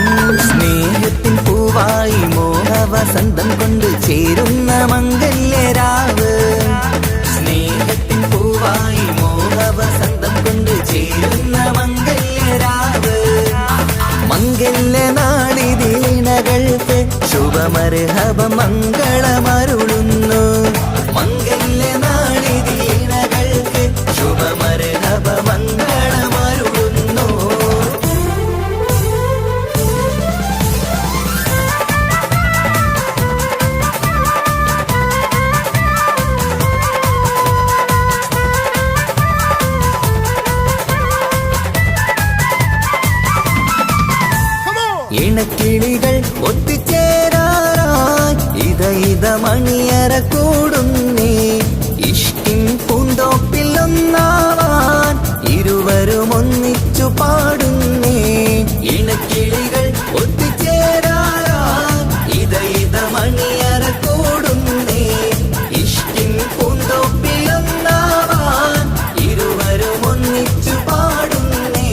സ്നേഹത്തിൻ പൂവായി മോഹവസന്തം കൊണ്ട് ചേരുന്ന മംഗല്യരാവ് സ്നേഹത്തിൻ പൂവായി മോഹവസന്തം കൊണ്ട് ചേരുന്ന മംഗല്യരാവ് മംഗല്യനാളിതീണകൾക്ക് ശുഭമർഹബ മംഗളമരുളുന്നു മംഗല്യനാളിതീണകൾക്ക് ശുഭമർഹബ മംഗളമരുളുന്നു ഇണക്കിളികൾ ഒത്തുചേരാറായി ഇത മണിയറ കൂടുന്നേ ഇഷ്ടിൻ പൂന്തോപ്പിൽ ഒന്നാവാൻ ഇരുവരും ഒന്നിച്ചു പാടുന്നേ ഇണക്കിളികൾ ഒത്തുചേരാറായി ഇത മണിയറ കൂടുന്നേ ഇഷ്ടിൻ പൂന്തോപ്പിൽ ഒന്നാവാൻ ഇരുവരും ഒന്നിച്ചു പാടുന്നേ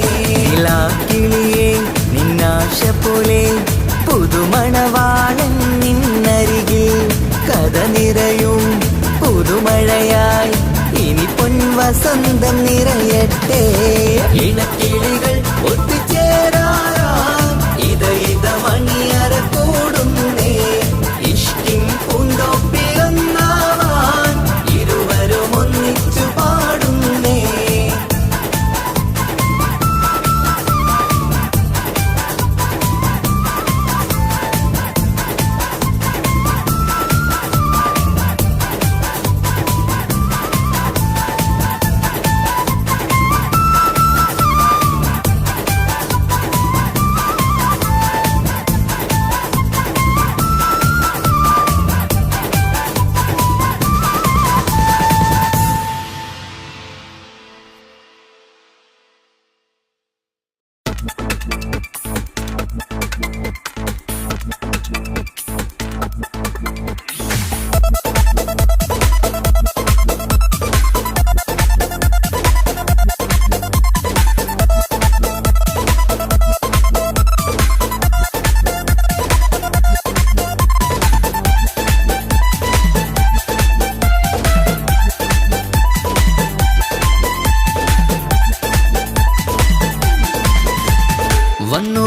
കിളിയേ നിന്നാശ പോലെ പുതുമണവാളൻ നിന്നരികിൽ കഥ നിറയും പുതുമഴയായി ഇനി പൊൻവസന്തം നിറയട്ടെ ഇണക്കിളികൾ ഒത്തുചേരാറാം ഇത മണിയറ കൂടുന്നേ ഇഷ്കിൻ പൂന്തോപ്പിലൊന്നാവാൻ ഇരുവരും ഒന്നിച്ചു പാടുന്നേ.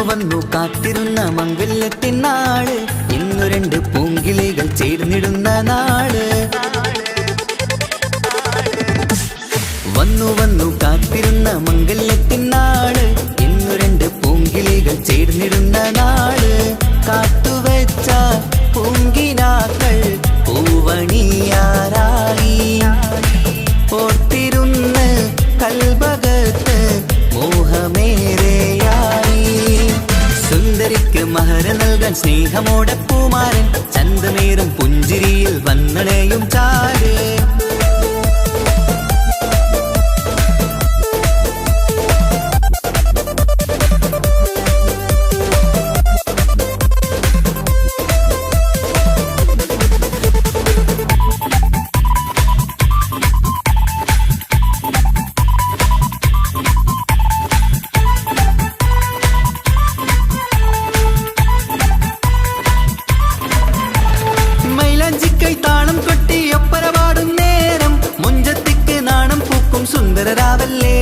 വന്നു കാത്തിരുന്ന മംഗല്യത്തിനാള് ഇന്നു രണ്ട് പൂങ്കിളികൾ ചേർന്നിടുന്ന നാള്. വന്നു കാത്തിരുന്ന മംഗല്യത്തിനാള് ഇന്നു രണ്ട് പൂങ്കിളികൾ ചേർന്നിടുന്ന നാള്. കാത്തുവെച്ച പൂങ്കിനാക്കൾ പൂവണിയാറായി ഓർത്തിരുന്ന് കൽബകത്ത് മോഹമേറെയായി. സുന്ദരിക്ക് മഹർ നൽകാൻ സ്നേഹമോടെ പൂമാരൻ ചന്തമേറും പുഞ്ചിരിയിൽ വന്നണയും ചാര്. താളം കൊട്ടി ഒപ്പരപാടും നേരം മുഞ്ചത്തിക്ക് നാണം പൂക്കും സുന്ദരരാവല്ലേ.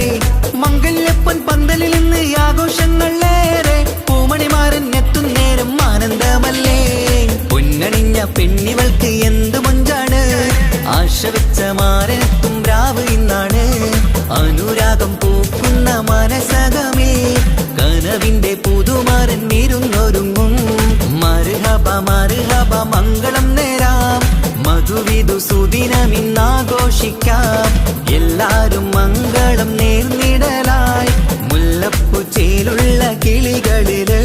മംഗല്യപ്പൻ പന്തലിൽ നിന്ന് ആഘോഷങ്ങളേറെ പൂമണിമാരൻ എത്തും നേരം ആനന്ദമല്ലേ. പൊന്നണിഞ്ഞ പെണ്ണിവൾക്ക് എന്ത് മൊഞ്ചാണ് ആശ വെച്ച മാരനെത്തും രാവ് ഇന്നാണ്. അനുരാഗം പൂക്കുന്ന മനസകമേ കനവിന്റെ പുതുമാരൻ ഇരുന്നൊരുങ്ങും. മർഹബ മർഹബ മംഗളം നേരാം മധുവിധു സുദിനമിന്നാഘോഷിക്കാം. എല്ലാരും മംഗളം നേർന്നിടലായി മുല്ലപ്പൂച്ചേലുള്ള കിളികളില്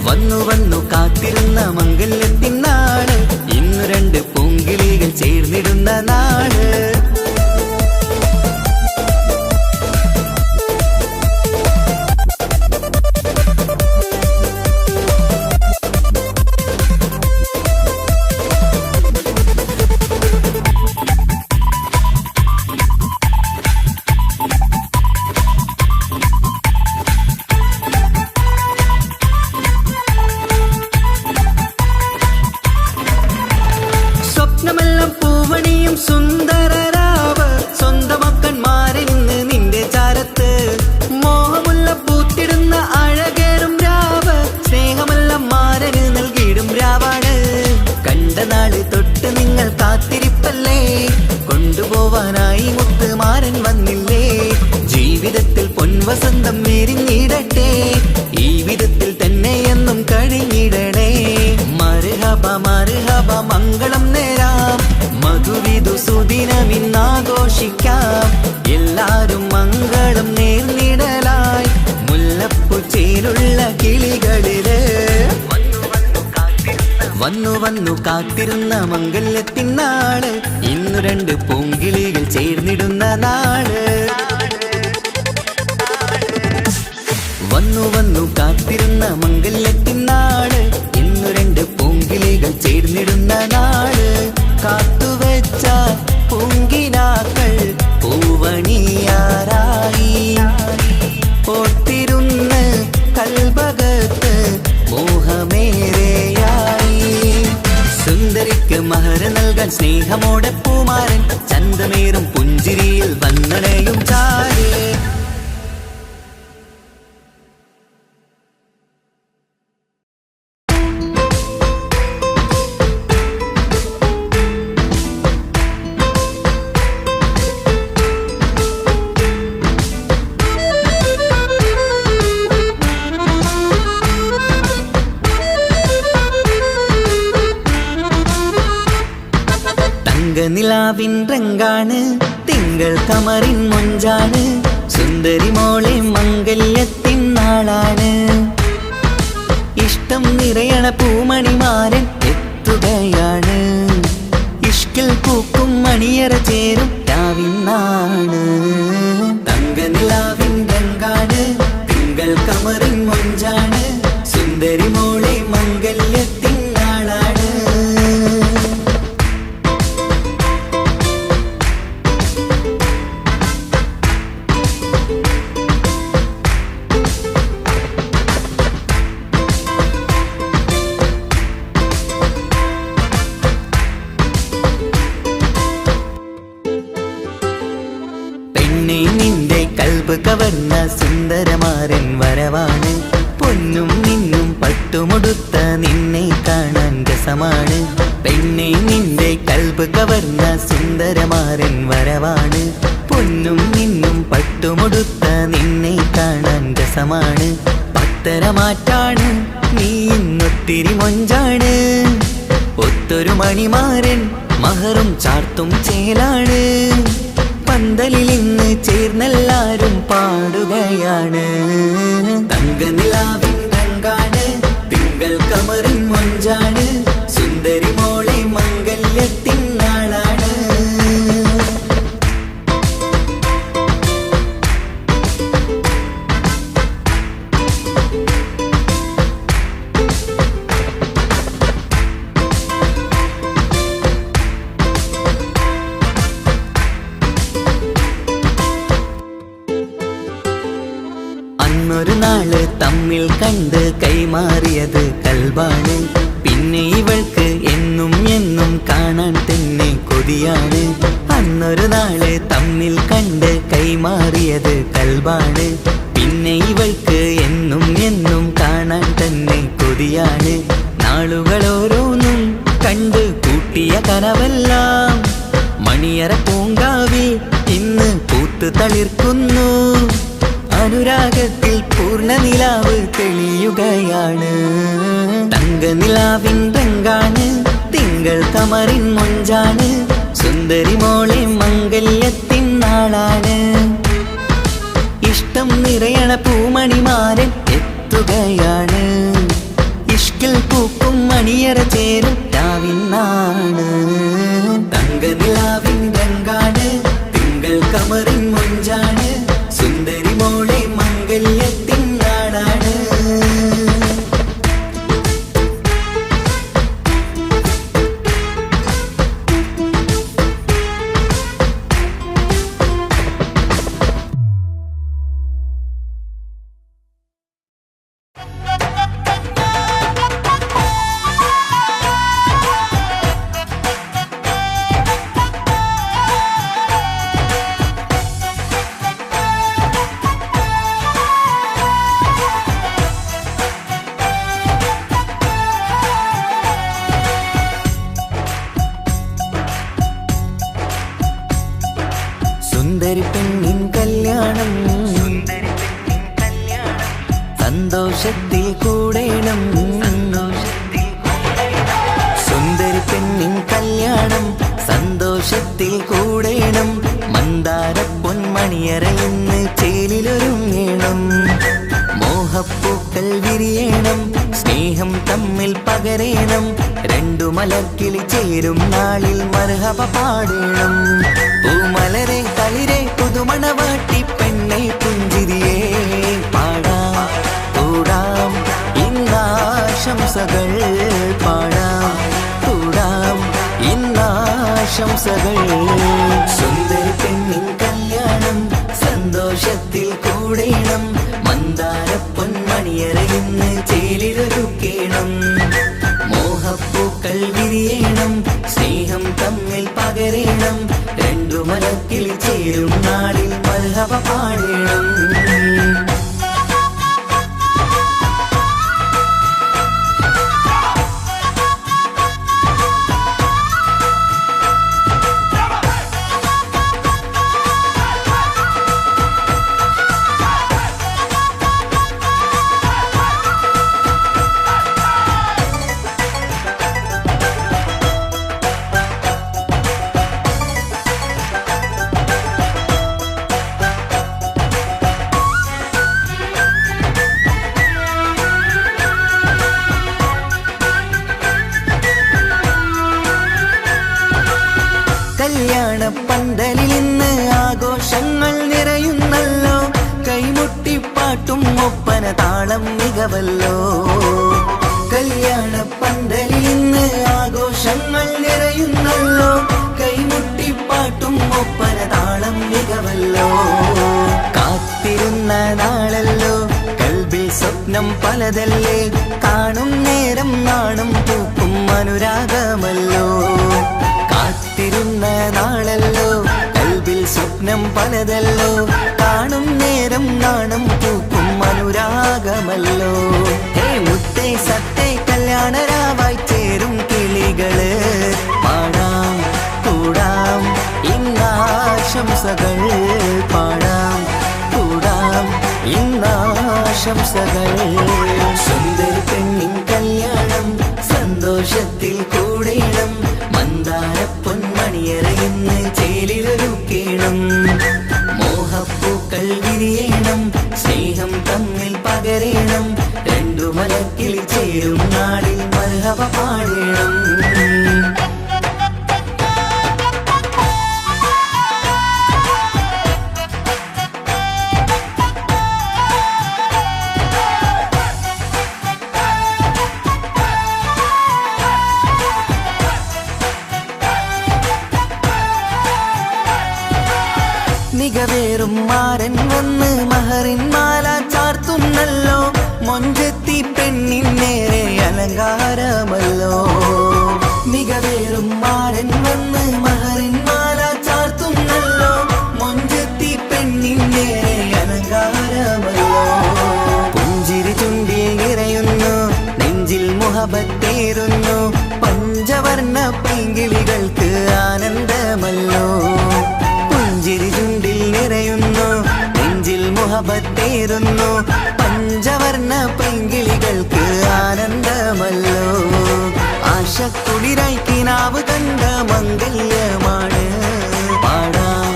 വന്നു കാത്തിരുന്ന മംഗല്യത്തിനാള് ഇന്നു രണ്ട് പൂങ്കിളികൾ ചേർന്നിടുന്ന നാള്. സ്വപ്നമെല്ലാം പൂവണിയും സുന്ദരരാവ് സ്വന്തമക്കന്മാരിന്ന് നിന്റെ ചാരത്ത്. മോഹമുള്ള പൂത്തിടുന്ന അഴകേറും രാവ് സ്നേഹമെല്ലാം മാരന് നൽകിയിടും രാവാണ്. കണ്ട നാള് തൊട്ട് നിങ്ങൾ കാത്തിരിപ്പല്ലേ കൊണ്ടുപോവാനായി മുത്തുമാരൻ വന്നില്ലേ. ജീവിതത്തിൽ പൊൻവസന്തം എരിഞ്ഞിടട്ടെ ഈ വിധത്തിൽ തന്നെ എന്നും കഴിഞ്ഞിടണേ. മർഹബ മർഹബ മംഗളം നേരാം മധുവിധു സുദിനമിന്നാഘോഷിക്കാം. എല്ലാരും മംഗളം നേർന്നിടലായി മുല്ലപ്പൂച്ചേലുള്ള കിളികളില് വന്നു കാത്തിരുന്ന മംഗല്യത്തിനാള് ഇന്നു രണ്ട് പൂങ്കിളികൾ ചേർന്നിടുന്ന നാള്. വന്നു കാത്തിരുന്ന മംഗല്യത്തിനാള് ഇന്നു രണ്ട് പൂങ്കിളികൾ ചേർന്നിടുന്ന നാള്. കാത്തുവെച്ച പൂങ്കിനാക്കൾ പൂവണിയാറായി ഓർത്തിരുന്ന് കൽബകത്ത് മോഹമേറെയായി. സുന്ദരിക്ക് മഹർ നൽകാൻ സ്നേഹമോടെ പൂമാരൻ ചന്തമേറും പുഞ്ചിരിയിൽ വന്നണയും ചാര്. തങ്കനിലാവിൻ രംഗാണ് തിങ്കൾ കമറിൻ മൊഞ്ചാണ് സുന്ദരി മോളെ മംഗല്യത്തിൻ നാളാണ് ഇഷ്ടം നിറയണ പൂമണിമാരൻ എത്തുകയാണ് ഇഷ്കിൽ പൂക്കും മണിയറ ചേരും രാവിനാണ് തങ്കനിലാവിൻ രംഗാണ് തിങ്കൾ കമറിൻ മൊഞ്ചാണ് സുന്ദരി മോളെ മംഗല്യത്തിൻ നാളാണ് നിന്റെ കൽബ് കവർന്ന സുന്ദരമാരൻ വരവാണ് പൊന്നും നിന്നും പട്ടുമൊടുത്ത നിന്നെ കാണാൻ രസമാണ് പെണ്ണെ നിന്റെ കൽബ് കവർന്ന സുന്ദരമാരൻ വരവാണ് പൊന്നും നിന്നും പട്ടുമൊടുത്ത നിന്നെ കാണാൻ രസമാണ് പത്തരമാറ്റാണ് നീ ഇന്നൊത്തിരി മൊഞ്ചാണ് ഒത്തൊരു മണിമാരൻ മഹറും ചാർത്തും ചേലാണ് പന്തലിൽ ഇന്ന് ചേർന്നെല്ലാരും പാടുകയാണ് തങ്കനിലാവിൻ രംഗാണ് തിങ്കൾ കമറിൻ മൊഞ്ചാണ് സുന്ദരി മോളെ മംഗല്യത്തിൻ നാളാണ് ഒരു നാള് തമ്മിൽ കണ്ട് കൈമാറിയത് കൽബാണ് പിന്നെ ഇവൾക്ക് എന്നും എന്നും കാണാൻ തന്നെ കൊതിയാണ് അന്നൊരു നാള് തമ്മിൽ കണ്ട് കൈമാറിയത് കൽബാണ് പിന്നെ ഇവൾക്ക് എന്നും എന്നും കാണാൻ തന്നെ കൊതിയാണ് നാളുകൾ ഓരോന്നും കണ്ട് കൂട്ടിയ കനവെല്ലാം മണിയറ പൂങ്കാവിൽ ഇന്ന് പൂത്തു തളിർക്കുന്നു അനുരാഗത്തിൽ പൂർണ്ണ നിലാവ് തെളിയുകയാണ് തങ്കനിലാവിൻ രംഗാണ് തിങ്കൾ കമറിൻ മൊഞ്ചാണ് സുന്ദരി മോളെ മംഗല്യത്തിൻ നാളാണ് ഇഷ്ടം നിറയണ പൂമണിമാരൻ എത്തുകയാണ് ഇഷ്കിൽ പൂക്കും മണിയറ ചേരും രാവിനാണ് തങ്കനിലാവിൻ രംഗാണ് തിങ്കൾ കമറിൻ മൊഞ്ചാണ് സുന്ദരി മോളെ മംഗല്യത്തിൻ നാളാണ് സുന്ദരി പെണ്ണിൻ കല്യാണം സന്തോഷത്തിൽ കൂടേണം സുന്ദരി പെണ്ണിൻ കല്യാണം സന്തോഷത്തിൽ കൂടേണം മന്ദാര പൊന്മണിയറ ഇന്ന് ചേലിലൊരുങ്ങേണം മോഹപ്പൂക്കൾ വിരിയണം സ്നേഹം തമ്മിൽ പകരേണം രണ്ടു മലർക്കിളി ചേരും നാളിൽ മർഹബ പാടേണം പൂമലരെ തളിരെ പുതുമണവാട്ടി പെണ്ണെ പുഞ്ചിരിയേ പാടാം കൂടാം ഇന്നാശംസകൾ പാടാം കൂടാം ഇന്നാശംസകൾ സുന്ദരി പെണ്ണിൻ കല്യാണം സന്തോഷത്തിൽ കൂടേണം മന്ദാര പൊന്മണിയറ ഇന്ന് ചേലിലൊരുക്കേണം മോഹപ്പൂക്കൾ വിരിയണം സ്നേഹം തമ്മിൽ പകരേണം രണ്ടു മലക്കിൽ ചേരും നാളിൽ മർഹബ പാടേണം മികവല്ലോ. കല്യാണ പന്തലിൽ ഇന്ന് ആഘോഷങ്ങൾ നിറയുന്നല്ലോ. കൈമുട്ടിപ്പാട്ടും ഒപ്പന താളം മികവല്ലോ. കാത്തിരുന്ന നാളല്ലോ, കൽബിൽ സ്വപ്നം പലതല്ലേ. കാണും നേരം നാണം പൂക്കും അനുരാഗമല്ലോ. കാത്തിരുന്ന നാളല്ലോ, കൽബിൽ സ്വപ്നം പലതല്ലോ. കാണും നേരം നാണം പൂക്കും അനുരാഗമല്ലോ. ഹേ മുത്തേ സത്തേ കല്യാണരാവായി ചേരും കിളികള്. പാടാം കൂടാം ഇന്നാശംസകൾ. പാടാം കൂടാം ഇന്നാശംസകൾ. സുന്ദരി പെണ്ണിൻ കല്യാണം സന്തോഷത്തിൽ കൂടേണം. മന്ദാര പൊന്മണിയറയിന്ന് ചേലിലൊരുക്കേണം. മോഹപ്പൂക്കൾ വിരിയണം, സ്നേഹം തമ്മിൽ പകരേണം. രണ്ടു മലക്കിൽ ചേരും നാളിൽ മർഹബ പാടേണം. മികവേറും മാരൻ വന്ന് മഹറിൻ മാല ചാർത്തുന്നല്ലോ. മൊഞ്ചെത്തി പെണ്ണിൻ നേരെ അലങ്കാരമല്ലോ. മികവേറും മാരൻ വന്ന് മഹറിൻ മാല ചാർത്തുന്നല്ലോ. മൊഞ്ചെത്തി പെണ്ണിൻ നേരെ അലങ്കാരമല്ലോ. പുഞ്ചിരി ചുണ്ടിൽ നിറയുന്നു, നെഞ്ചിൽ മുഹബത്തേറുന്നു. പഞ്ചവർണ്ണ പൈങ്കിളികൾക്ക് ആനന്ദമല്ലോ. പുഞ്ചിരി ചുണ്ടിൽ നിറയുന്നു, നെഞ്ചിൽ മുഹബത്തേറുന്നു. പഞ്ചവർണ്ണ പൈങ്കിളികൾക്ക് ആനന്ദമല്ലോ. ആശക്കുളിരായി കിനാവ് കണ്ട മംഗല്യമാണ്. പാടാം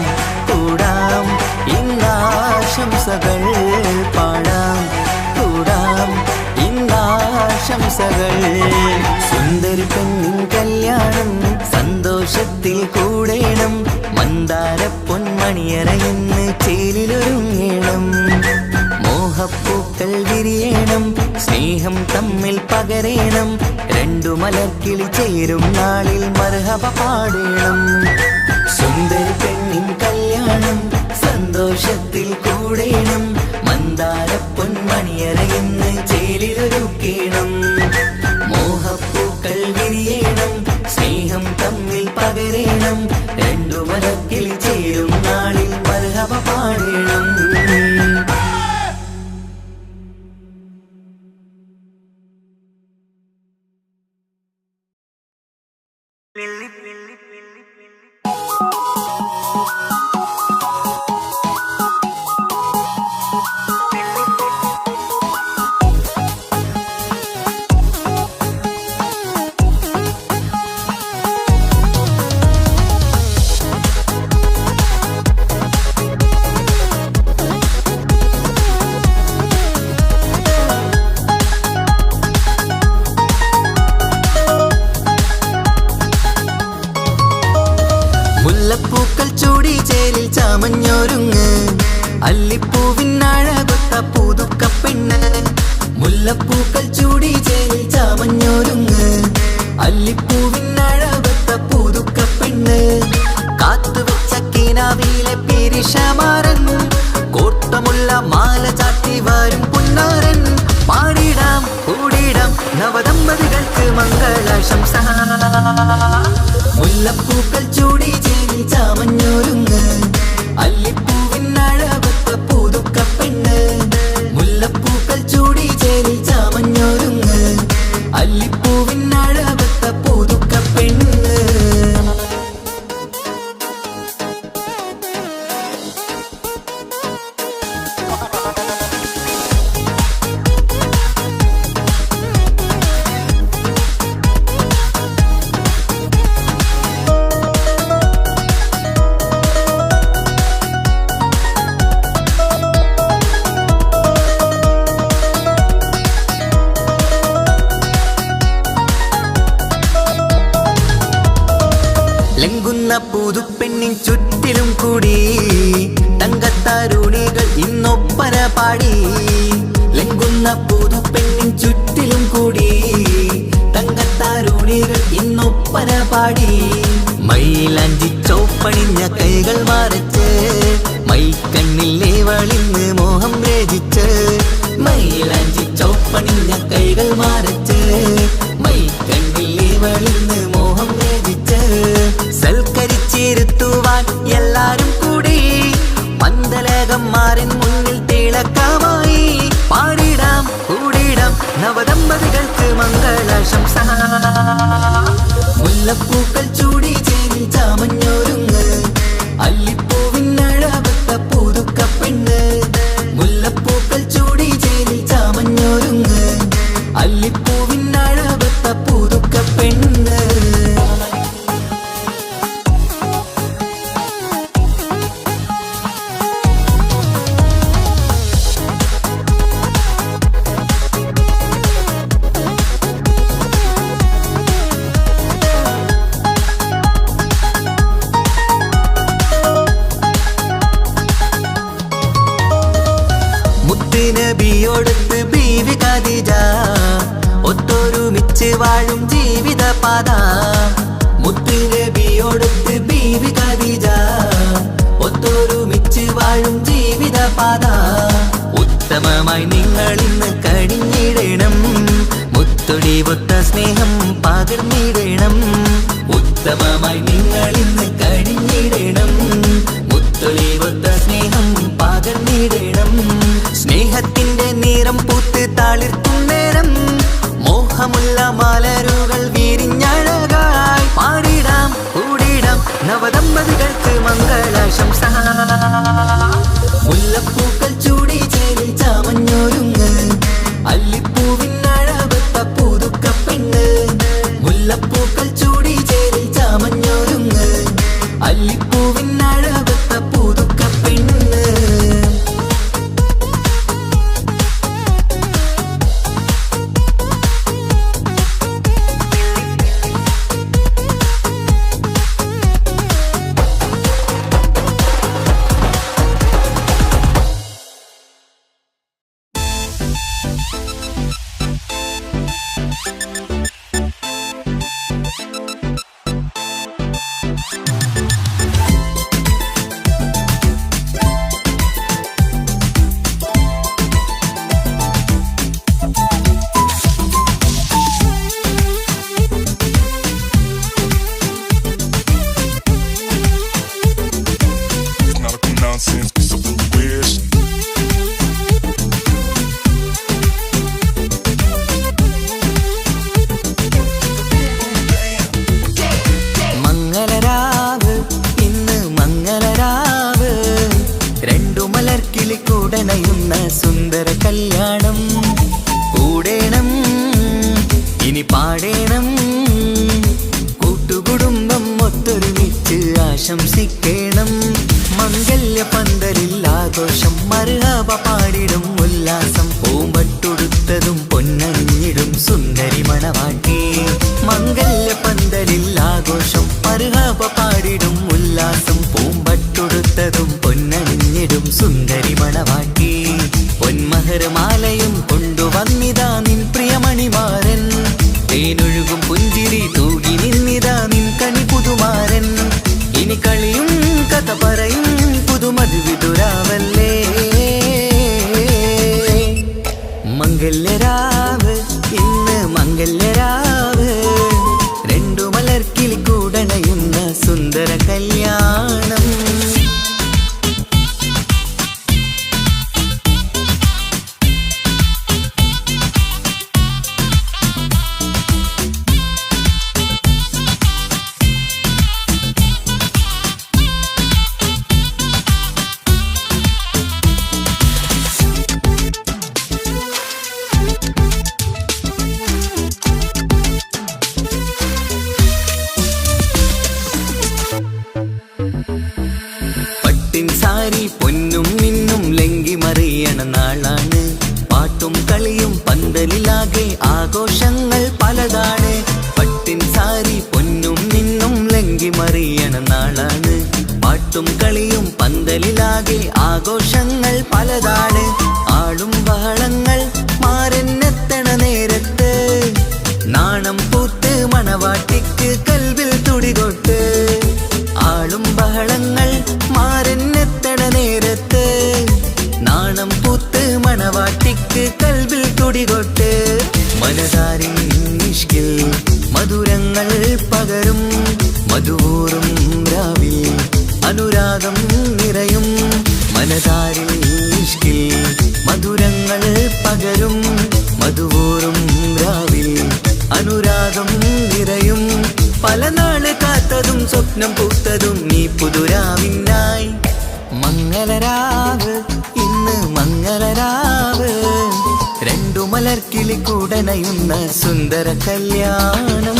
കൂടാം ഇന്നാശംസകൾ. പാടാം കൂടാം ഇന്നാശംസകൾ. സുന്ദരി പെണ്ണിൻ കല്യാണം സന്തോഷത്തിൽ കൂടേണം. മന്ദാര പൊന്മണിയറയിന്ന് ചേലിലൊരുങ്ങേണം. മോഹപ്പൂക്കൾ വിരിയണം, സ്നേഹം തമ്മിൽ പകരേണം. രണ്ടു മലർക്കിളി ചേരും നാളിൽ മർഹബ പാടേണം. സുന്ദരി പെണ്ണിൻ കല്യാണം സന്തോഷത്തിൽ കൂടേണം. മന്ദാര പൊന്മണിയറയിന്ന് ചേലിലൊരുക്കേണം. മോഹപ്പൂക്കൾ വിരിയണം, സ്നേഹം തമ്മിൽ പകരേണം. രണ്ടു മലക്കിൽ ചേരും നാളിൽ മർഹബ പാടേണം. മുല്ലപ്പൂക്കൾ ചൂടി ചേലിൽ ചാമഞ്ഞൊരുങ്ങ്. അല്ലിപ്പൂവിനഴകൊത്ത പുതുക്കപ്പെണ്ണ്. മുല്ലപ്പൂക്കൾ ചൂടി ചേലിൽ ചാമഞ്ഞൊരുങ്ങ്. അല്ലിപ്പൂവിനഴകൊത്ത പുതുക്കപ്പെണ്ണ്. കാത്തുവെച്ച കിനാവിലെ പിരിശമാരൻ. കോട്ടമുള്ള മാല ചാത്തി വരും പുന്നാരൻ. പാടിടാം കൂടിടാം നവദമ്പതികൾക്ക് മംഗളാശംസ. മുല്ലപ്പൂക്കൾ ചൂടി ചേലിൽ ചാമഞ്ഞൊരുങ്ങ്. അല്ലിപ്പൂവിനഴകൊത്ത പുതുക്കപ്പെണ്ണ്. മുല്ലപ്പൂക്കൾ ചൂടി ചേലിൽ ചാമഞ്ഞൊരുങ്ങ്. അല്ലിപ്പൂവിനഴകൊത്ത പുതുക്കപ്പെണ്ണ്. ലംഘുന്ന പുതുപ്പെണ്ണിൻ ചുറ്റിലും കൂടി തങ്കത്താരുണികൾ ഇന്നൊപ്പന പാടി. ലംഘുന്ന നിന്ന പുതുപ്പെണ്ണിൻ ചുറ്റിലും കൂടി തങ്കത്താരുണികൾ ഇന്നൊപ്പന പാടി. മൈലാഞ്ചി ചോപ്പണിഞ്ഞ കൈകൾ മറച്ച് മൈക്കണ്ണിൽ വളിന്ന് മോഹം രചിച്ച്. മൈലാഞ്ചി ചോപ്പണിഞ്ഞ കൈകൾ മറച്ച് മൈക്കണ്ണിൽ വളിന്ന് മോഹം രചിച്ച്. സൽക്കരിച്ചിരുത്തുവാൻ എല്ലാരും കൂടി പന്തലകം മാറിൻ മുന്നിൽ തിളക്കമായി. പാടിടാം കൂടിടാം നവദമ്പതികൾക്ക് മംഗളാശംസ. മുല്ലപ്പൂക്കൾ ചൂടി ചേരി ചാമഞ്ഞൊരുങ്ങ് അല്ലിപ്പൂവിനഴവത്ത പുതുക്കപ്പെണ്ണ്. മുല്ലപ്പൂക്കൾ ചൂടി ചേരി ചാമഞ്ഞൊരുങ്ങ് അല്ലിപ്പൂവിനഴവത്ത പുതുക്കപ്പെണ്ണ്. നബിയോടൊത്ത് ബീവി ഖദീജ ഒത്തൊരുമിച്ച് വാഴും ജീവിതപാത. മുത്ത് നബിയോടൊത്ത് ബീവി ഖദീജ ഒത്തൊരുമിച്ച് വാഴും ജീവിതപാത. ഉത്തമമായി നിങ്ങൾ ഇന്ന് കഴിഞ്ഞിടണം, മുത്തൊടിവൊത്ത സ്നേഹം പകർന്നിടണം. ഉത്തമമായി നിങ്ങൾ ഇന്ന് കഴിഞ്ഞിടണം, മുത്തൊടിവൊത്ത സ്നേഹം പകർന്നിടണം. സ്നേഹത്തിന്റെ നിറം പൂത്ത് താളിർക്കും നേരം മോഹമുള്ള മലരുകൾ വിരിഞ്ഞഴകായി. പാടിടാം കൂടിടാം നവദമ്പതികൾക്ക് മംഗളാശംസ. മുല്ലപ്പൂക്കൾ ചൂടി ചേരി ചാമഞ്ഞൊരുങ്ങ് അല്ലിപ്പൂവിനഴവത്ത പുതുക്കപ്പെണ്ണ്. മുല്ലപ്പൂക്കൾ ചൂടി ചേരി ചാമഞ്ഞൊരുങ്ങ് അല്ലിപ്പൂവിനഴവത്ത പുതുക്കപ്പെണ്ണ്. കൂടണയുന്ന സുന്ദര കല്യാണം കൂടേണം ഇനി പാടേണം. കൂട്ടുകുടുംബം ഒത്തൊരുമിച്ച് ആശംസിക്കണം. മംഗല്യ പന്തലിൽ ആഘോഷം മർഹബ പാടിടും ഉല്ലാസം. പൂമ്പട്ടുടുത്തതും പൊന്നണിഞ്ഞിടും സുന്ദരി മണവാട്ടി. മംഗല്യ പന്തലിൽ ആഘോഷം മർഹബ പാടിടും ഉല്ലാസം. പൂമ്പട്ടുടുത്തതും പൊന്നണിഞ്ഞിടും സുന്ദരി മണവാട്ടി. പൊന്മഹർമാലയും കൊണ്ടുവന്നിതാ നിൻ പ്രിയമണിമാരൻ. തേനൊഴുകും പുഞ്ചിരി തൂകി നിന്നിതാ നിൻ കണി പുതുമാരൻ. ഇനി കളിയും കഥ പറയും പുതുമധുവിതുരാവല്ലേ. മംഗല്യരാവ് ഇന്ന് മംഗല്യരാവ്. രണ്ടു മലർക്കിളി കൂടണയുന്ന സുന്ദര കല്യാണം. സാരി പൊന്നും മിന്നും ലങ്കി മറിയണ നാളാണ്. പാട്ടും കളിയും പന്തലിലാകെ ആഘോഷങ്ങൾ പലതാണ്. പട്ടിൻ സാരി പൊന്നും മിന്നും ലങ്കി മറിയണ നാളാണ്. പാട്ടും കളിയും പന്തലിലാകെ ആഘോഷങ്ങൾ പലതാണ്. ആളും ബഹളങ്ങൾ നാണം പൂത്ത് മണവാട്ടിക്ക് കൽവിൽ തുടികൊട്ട് മനതാരിൻ ഇഷ്കിൽ മധുരങ്ങൾ പകരും മധുവൂറും രാവിൽ അനുരാഗം നിറയും മനതാരിൽ ഇഷ്കിൽ മധുരങ്ങൾ പകരും മധുവൂറും രാവിൽ അനുരാഗം നിറയും പല നാള് കാത്തതും സ്വപ്നം പൂത്തതും നീ പുതുരാവിനായി മംഗളരാവ് ഇന്ന് മംഗളരാവ് രണ്ടു മലർക്കിളി കൂടനയുന്ന സുന്ദര കല്യാണം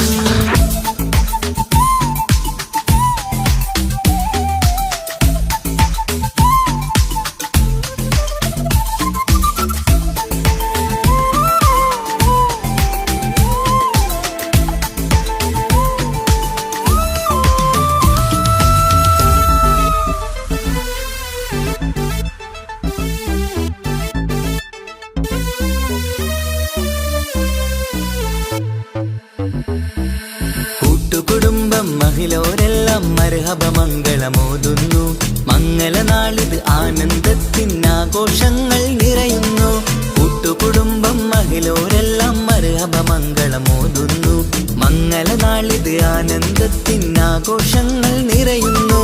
കുടുംബം മഹിളോരെല്ലാം മർഹബ മംഗളമോതുന്നു മംഗളനാളിത് ആനന്ദത്തിനാഘോഷങ്ങൾ നിറയുന്നു കൂട്ടുകുടുംബം മഹിളോരെല്ലാം മർഹബ മംഗളമോതുന്നു മംഗളനാളിത് ആനന്ദത്തിനാഘോഷങ്ങൾ നിറയുന്നു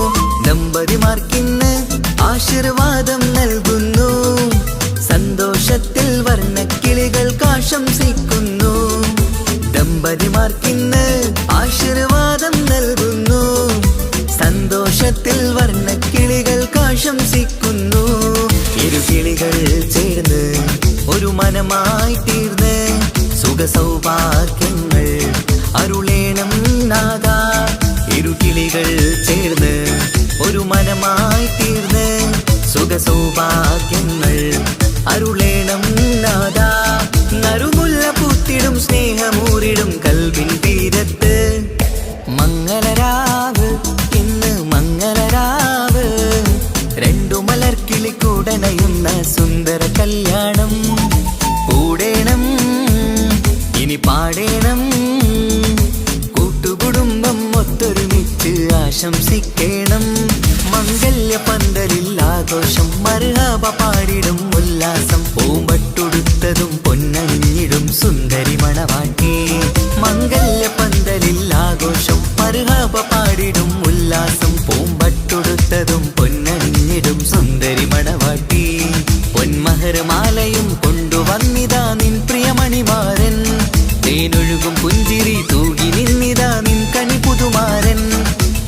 ദമ്പതിമാർക്കിന്ന് ആശീർവാദം നൽകുന്നു സന്തോഷത്തിൽ വർണ്ണക്കിളികൾ ആശംസിക്കുന്നു ദമ്പതിമാർക്കിന്ന് ആശീർവാദം നൽകുന്നു സന്തോഷത്തിൽ വർണ്ണക്കിളികൾ ആശംസിക്കുന്നു ഇരുകിളികൾ ചേർന്ന് ഒരു മനമായി തീർന്ന് സുഖ സൗഭാഗ്യങ്ങൾ അരുളേണം നാദ ഇരുകിളികൾ ചേർന്ന് ഒരു മനമായി തീർന്ന് സുഖ സൗഭാഗ്യങ്ങൾ അരുളേണം നാദ നറുമുല്ല പൂത്തിടും സ്നേഹമൂരിടും കൽവിൻ തീരത്ത് മംഗളരാവ് ഇന്ന് മംഗളരാവ് രണ്ടു മലർക്കിളി കൂടനയുന്ന സുന്ദര കല്യാണം കൂടേണം ഇനി പാടേണം കൂട്ടുകുടുംബം ഒത്തൊരുമിച്ച് ആശംസിക്കണം മംഗല്യ പന്തലിൽ ആഘോഷം മർഹബ പാടിടും ഉല്ലാസം പൂമ്പട്ടുടുത്തതും പൊന്നണിഞ്ഞിടും സുന്ദരി മണവാട്ടി മംഗല്യ പന്തലിൽ ആഘോഷം മർഹബ പാടിടും ഉല്ലാസം പൂമ്പട്ടുടുത്തതും പൊന്നണിഞ്ഞിടും സുന്ദരി മണവാട്ടി പൊന്മഹർമാലയും കൊണ്ടുവന്നിതാ നിൻ പ്രിയമണിമാരൻ തേനൊഴുകും പുഞ്ചിരി തൂകി നിന്നിതാ നിൻ കണി പുതുമാരൻ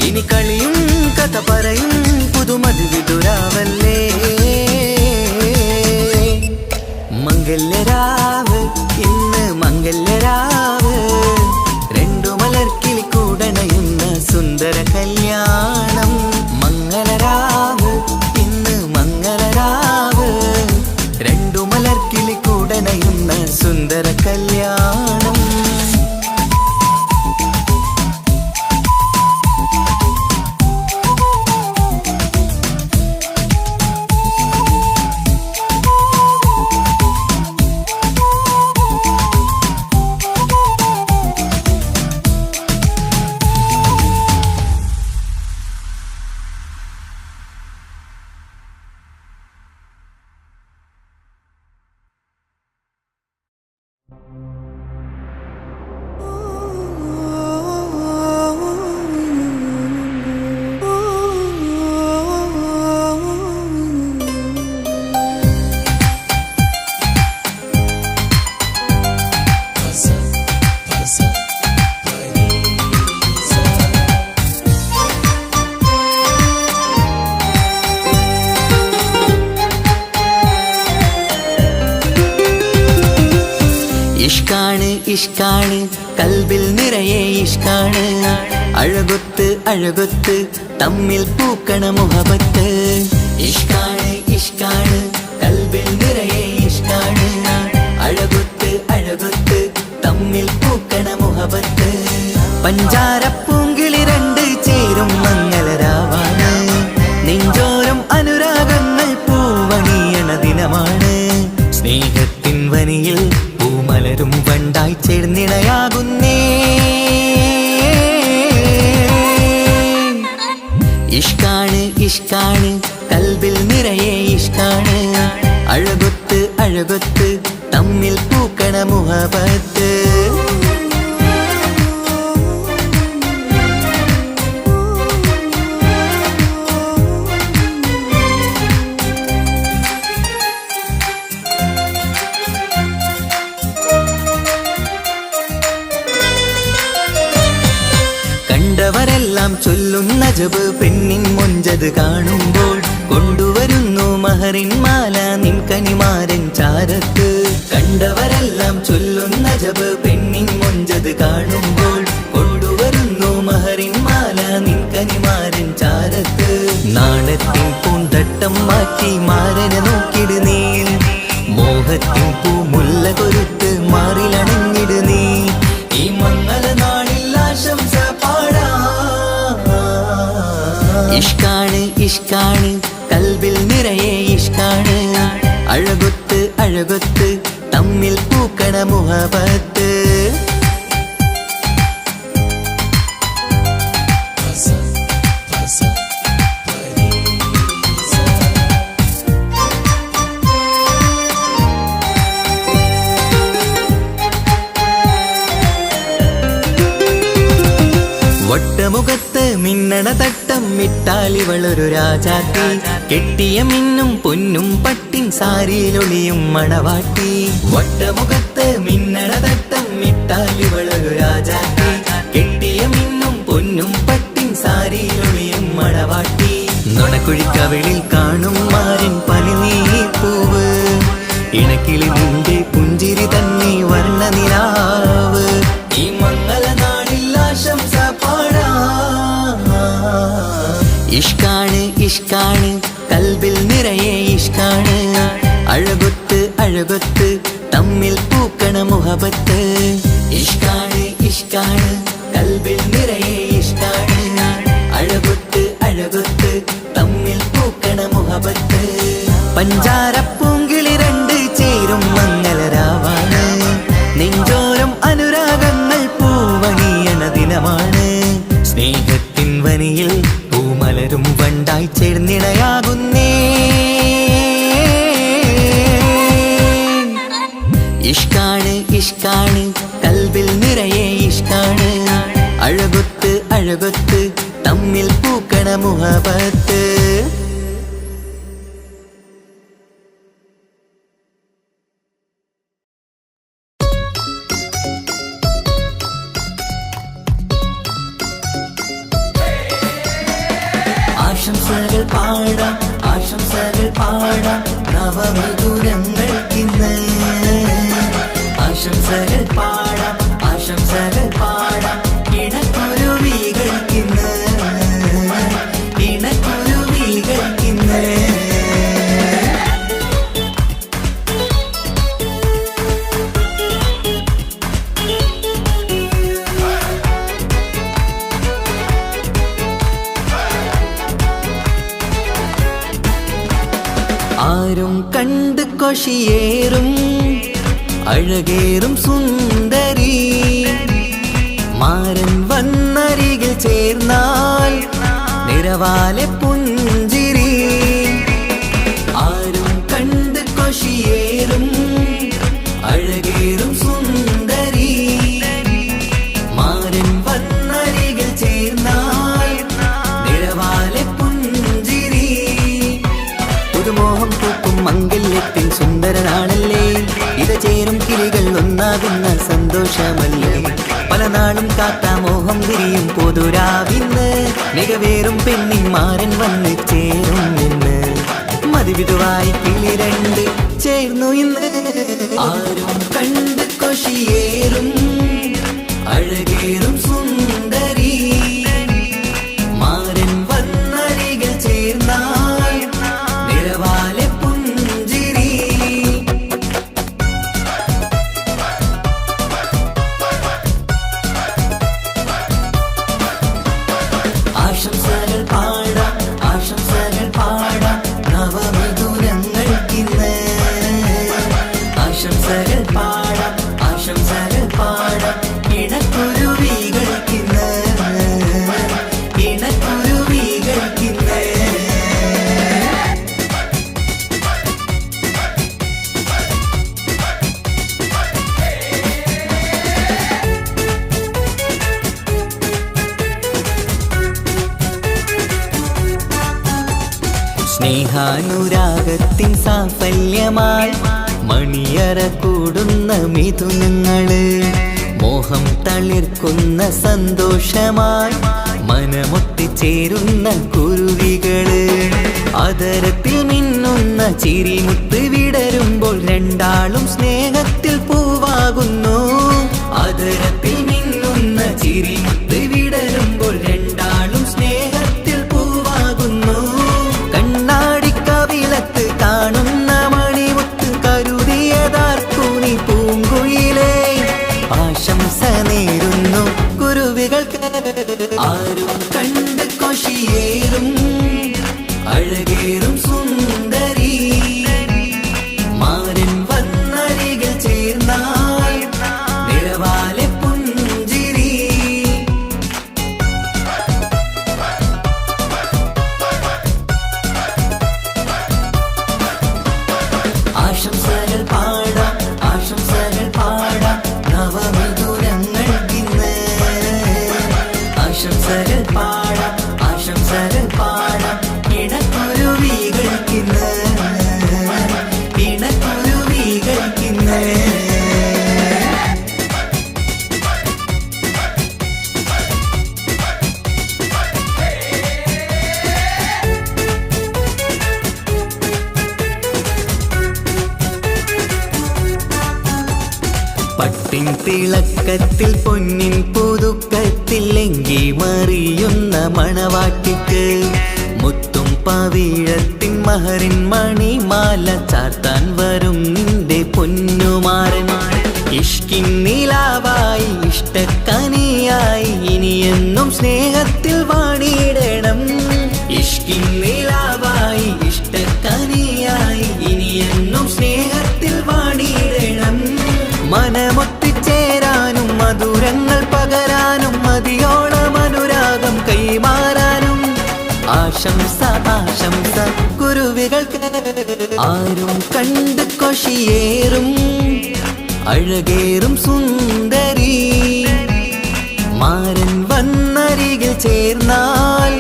ഇനി കളിയും കഥ പറയും പുതുമധുവിതുരാവല്ലേ മംഗല്യരാവ് ഇന്ന് മംഗല്യരാവ് രണ്ടു മലർക്കിളി കൂടനയുന്ന സുന്ദര കല്യാണം മംഗളരാവ് ഇന്ന് മംഗളരാവ് രണ്ടു മലർക്കിളി കൂടനയുന്ന സുന്ദര കല്യാണം ഇഷ്കാണ് ഇഷ്കാണ് കൽബിൽ നിറയെ ഇഷ്കാണ് അഴകൊത്ത് അഴകൊത്ത് തമ്മിൽ പൂക്കണ മുഹബത്ത് ഇഷ്കാണ് ഇഷ്കാണ് കൽബിൽ നിറയെ ഇഷ്കാണ് അഴകൊത്ത് അഴകൊത്ത് തമ്മിൽ പൂക്കണ മുഹബത്ത് പഞ്ചാരപ്പൂങ്കിളി രണ്ട് ചേരും മംഗളരാവാണ് നെഞ്ചോരം അനുരാഗങ്ങൾ പൂവണിയണ ദിനമാണ് സ്നേഹത്തിൻ വനിയിൽ പൂമലരും വണ്ടായി ചേർന്നിണയാകുന്നേ ഇഷ്കാണ് ഇഷ്കാണ് കൽബിൽ നിറയെ ഇഷ്കാണ് അഴകൊത്ത് അഴകൊത്ത് തമ്മിൽ പൂക്കണ മുഹബത്ത്. കണ്ടവരെല്ലാം ചൊല്ലുന്ന ജബ് പെണ്ണിൻ മൊഞ്ചത് കാണുമ്പോൾ കൊണ്ടുവരുന്നു മഹറിൻ മാല നിൻ കനിമാരൻ ചാരത്ത്. കണ്ടവരെല്ലാം ചൊല്ലുന്ന ജബ് പെണ്ണിൻ മൊഞ്ചത് കാണുമ്പോൾ കൊണ്ടുവരുന്നു മഹറിൻ മാല നിൻ കനിമാരൻ ചാരത്ത്. നാണത്തിൻ പൂന്തട്ടം മാറ്റി മാരനെ നോക്കിട് നീ, മോഹത്തിൻ പൂമുല്ല കൊരുത്ത് മാറിലണഞ്ഞിട് നീ. ഈ മംഗള നാളിൽ ആശംസ പാടാ. ഇഷ്കാണ് ഇഷ്കാണ് കൽബിൽ നിറയെ ഇഷ്കാണ്. അഴകൊത്ത് അഴകൊത്ത് തമ്മിൽ പൂക്കണ മുഹബത്ത്. വട്ടമുഖത്ത് മിന്നണ തട്ടം മിട്ടാലിവളൊരു രാജാത്തി, കെട്ടിയ മിന്നും പൊന്നും പട്ടിൻ സാരിയിലൊളിയും മണവാട്ടി. വട്ടമുഖത്ത് മിന്നണ തട്ടം മിട്ടാലിവളൊരു രാജാത്തി, കെട്ടിയ മിന്നും പൊന്നും പട്ടിൻ സാരിയിലൊളിയും മണവാട്ടി. നുണക്കുഴിക്കവിളിൽ കാണും മാരൻ പനിനീർപ്പൂവ്, ഇണക്കിളി നിന്റെ പുഞ്ചിരി തന്നെ വർണ്ണനിലാവ്. ഈ മംഗള നാളിൽ ആശംസ പാടാ. ഇഷ്കാണ് ഇഷ്കാണ് കൽബിൽ നിറയെ ഇഷ്കാണ്. അഴകൊത്ത് അഴകൊത്ത് തമ്മിൽ പൂക്കണ മുഹബത്ത്. ഇഷ്കാണ് ഇഷ്കാണ് കൽബിൽ നിറയെ ഇഷ്കാണ്. അഴകൊത്ത് അഴകൊത്ത് തമ്മിൽ പൂക്കണ മുഹബത്ത്. പഞ്ചാരപ്പൂങ്കിളി രണ്ട് ചേരും മംഗളരാവാണ്, നെഞ്ചോരം അനുരാഗങ്ങൾ പൂവണിയണ ദിനമാണ്. സ്നേഹത്തിൻ വനിയിൽ പൂമലരും വണ്ടായി ചേർന്നിണയാകുന്നേ. ഇഷ്കാണ് ഇഷ്കാണ് കൽബിൽ നിറയെ ഇഷ്കാണ്. അഴകൊത്ത് അഴകൊത്ത് തമ്മിൽ പൂക്കണ മുഹബത്ത്. ആശംസകൾ പാടാം ആശംസകൾ പാടാം നവമധുരങ്ങൾക്കിന്ന്. ആശംസകൾ പാടാം ആശംസകൾ പാടാം ഇണക്കുരുവികൾക്കിന്ന്, ഇണക്കുരുവികൾക്കിന്ന്. ആരും കണ്ട് കൊഷിയേറും അഴകേറും സുന്ദരി, മാരൻ വന്നരികിൽ ചേർന്നാൽ നിറവാലെ പുഞ്ചിരി. ആരും കണ്ട് കൊഷിയേറും അഴകേറും സുന്ദരി, മാരൻ വന്നരികിൽ ചേർന്നാൽ നിറവാലെ പുഞ്ചിരി. പുതുമോഹം പൂക്കും മംഗല്യത്തിൻ സുന്ദരനാണല്ലേ, ഇത് ചേരും കിളികൾ ഒന്നാകുന്ന സന്തോഷമല്ലേ. പല നാളും കാത്ത മോഹം വിരിയും പൊതുരാവിന്ന്, മികവേറും പെണ്ണിൻ മാരൻ വന്ന് ചേരും ഇന്ന്. മതിവിധുവായി കിളി രണ്ട് ചേർന്നു ഇന്ന്. ആരും കണ്ട് കൊഷിയേറും അഴകേറും സുന്ദരി, മാരൻ വന്നരികിൽ ചേർന്നാൽ നിറവാലെ പുഞ്ചിരി. ആശംസകൾ പാടാം ആശംസകൾ പാടാം നവമധുരങ്ങൾക്കിന്ന്. സ്നേഹാനുരാഗത്തിൻ സാഫല്യമായി മണിയറ കൂടുന്ന മിഥുനങ്ങള്, മോഹം തളിർക്കുന്ന സന്തോഷമായി മനമൊട്ടിച്ചേരുന്ന കുരുവികള്, അതരത്തിൽ മിന്നുന്ന ചിരിമുത്ത് വിടരുമ്പോൾ രണ്ടാളും സ്നേഹത്തിൽ പൂവാകുന്നു. അതരത്തിൽ മിന്നുന്ന ചിരിമുത്ത് വിടരുമ്പോൾ രണ്ടാളും സ്നേഹത്തിൽ പൂവാകുന്നു. കണ്ണാടിക്കവിളത്ത് കാണുന്ന മണിമുത്ത് കരുതിയതാർക്കു നീ പൂങ്കുയിലേ, ആശംസ നേരുന്നു കുരുവികൾക്ക്. ആരും കണ്ട് കൊഷിയേറും അഴകേറും സുന്ദരി, മാരൻ വന്നരികിൽ ചേർന്നാൽ നിറവാലെ പുഞ്ചിരി. ആശംസകൾ പാടാം, ആശംസകൾ പാടാം നവമിഥുനങ്ങൾക്കിന്ന്. ആശംസകൾ പാടാം, ആശംസകൾ പാടാം ഇണക്കുരുവികൾക്കിന്ന്, ഇണക്കുരുവികൾക്കിന്ന്. പട്ടിൻ തിളക്കത്തിൽ പൊന്നിൻ പുതുക്കത്തിൽ എങ്കി മറിയുന്ന മണവാട്ടിക്ക്, മുത്തും പവിഴത്തിൻ മഹറിൻ മണിമാല ചാർത്താൻ വരും നിന്റെ പൊന്നുമാരൻ. ഇഷ്കിൻ നിലാവായി ഇഷ്ടക്കനിയായി ഇനിയെന്നും സ്നേഹത്തിൽ വാണിയിടണം. ഇഷ്കിൻ നിലാവായി ഇഷ്ടക്കനിയായി ഇനിയെന്നും സ്നേഹത്തിൽ വാണിയിടണം. മനമൊത്തിച്ചേരാനും മധുരങ്ങൾ പകരാനും മതിയോളം അനുരാഗം കൈമാറാനും ആശംസ, ആശംസ കുരുവികൾക്ക്. ആരും കണ്ട് കൊഷിയേറും അഴകേറും സുന്ദരി, മാരൻ വന്നരികിൽ ചേർന്നാൽ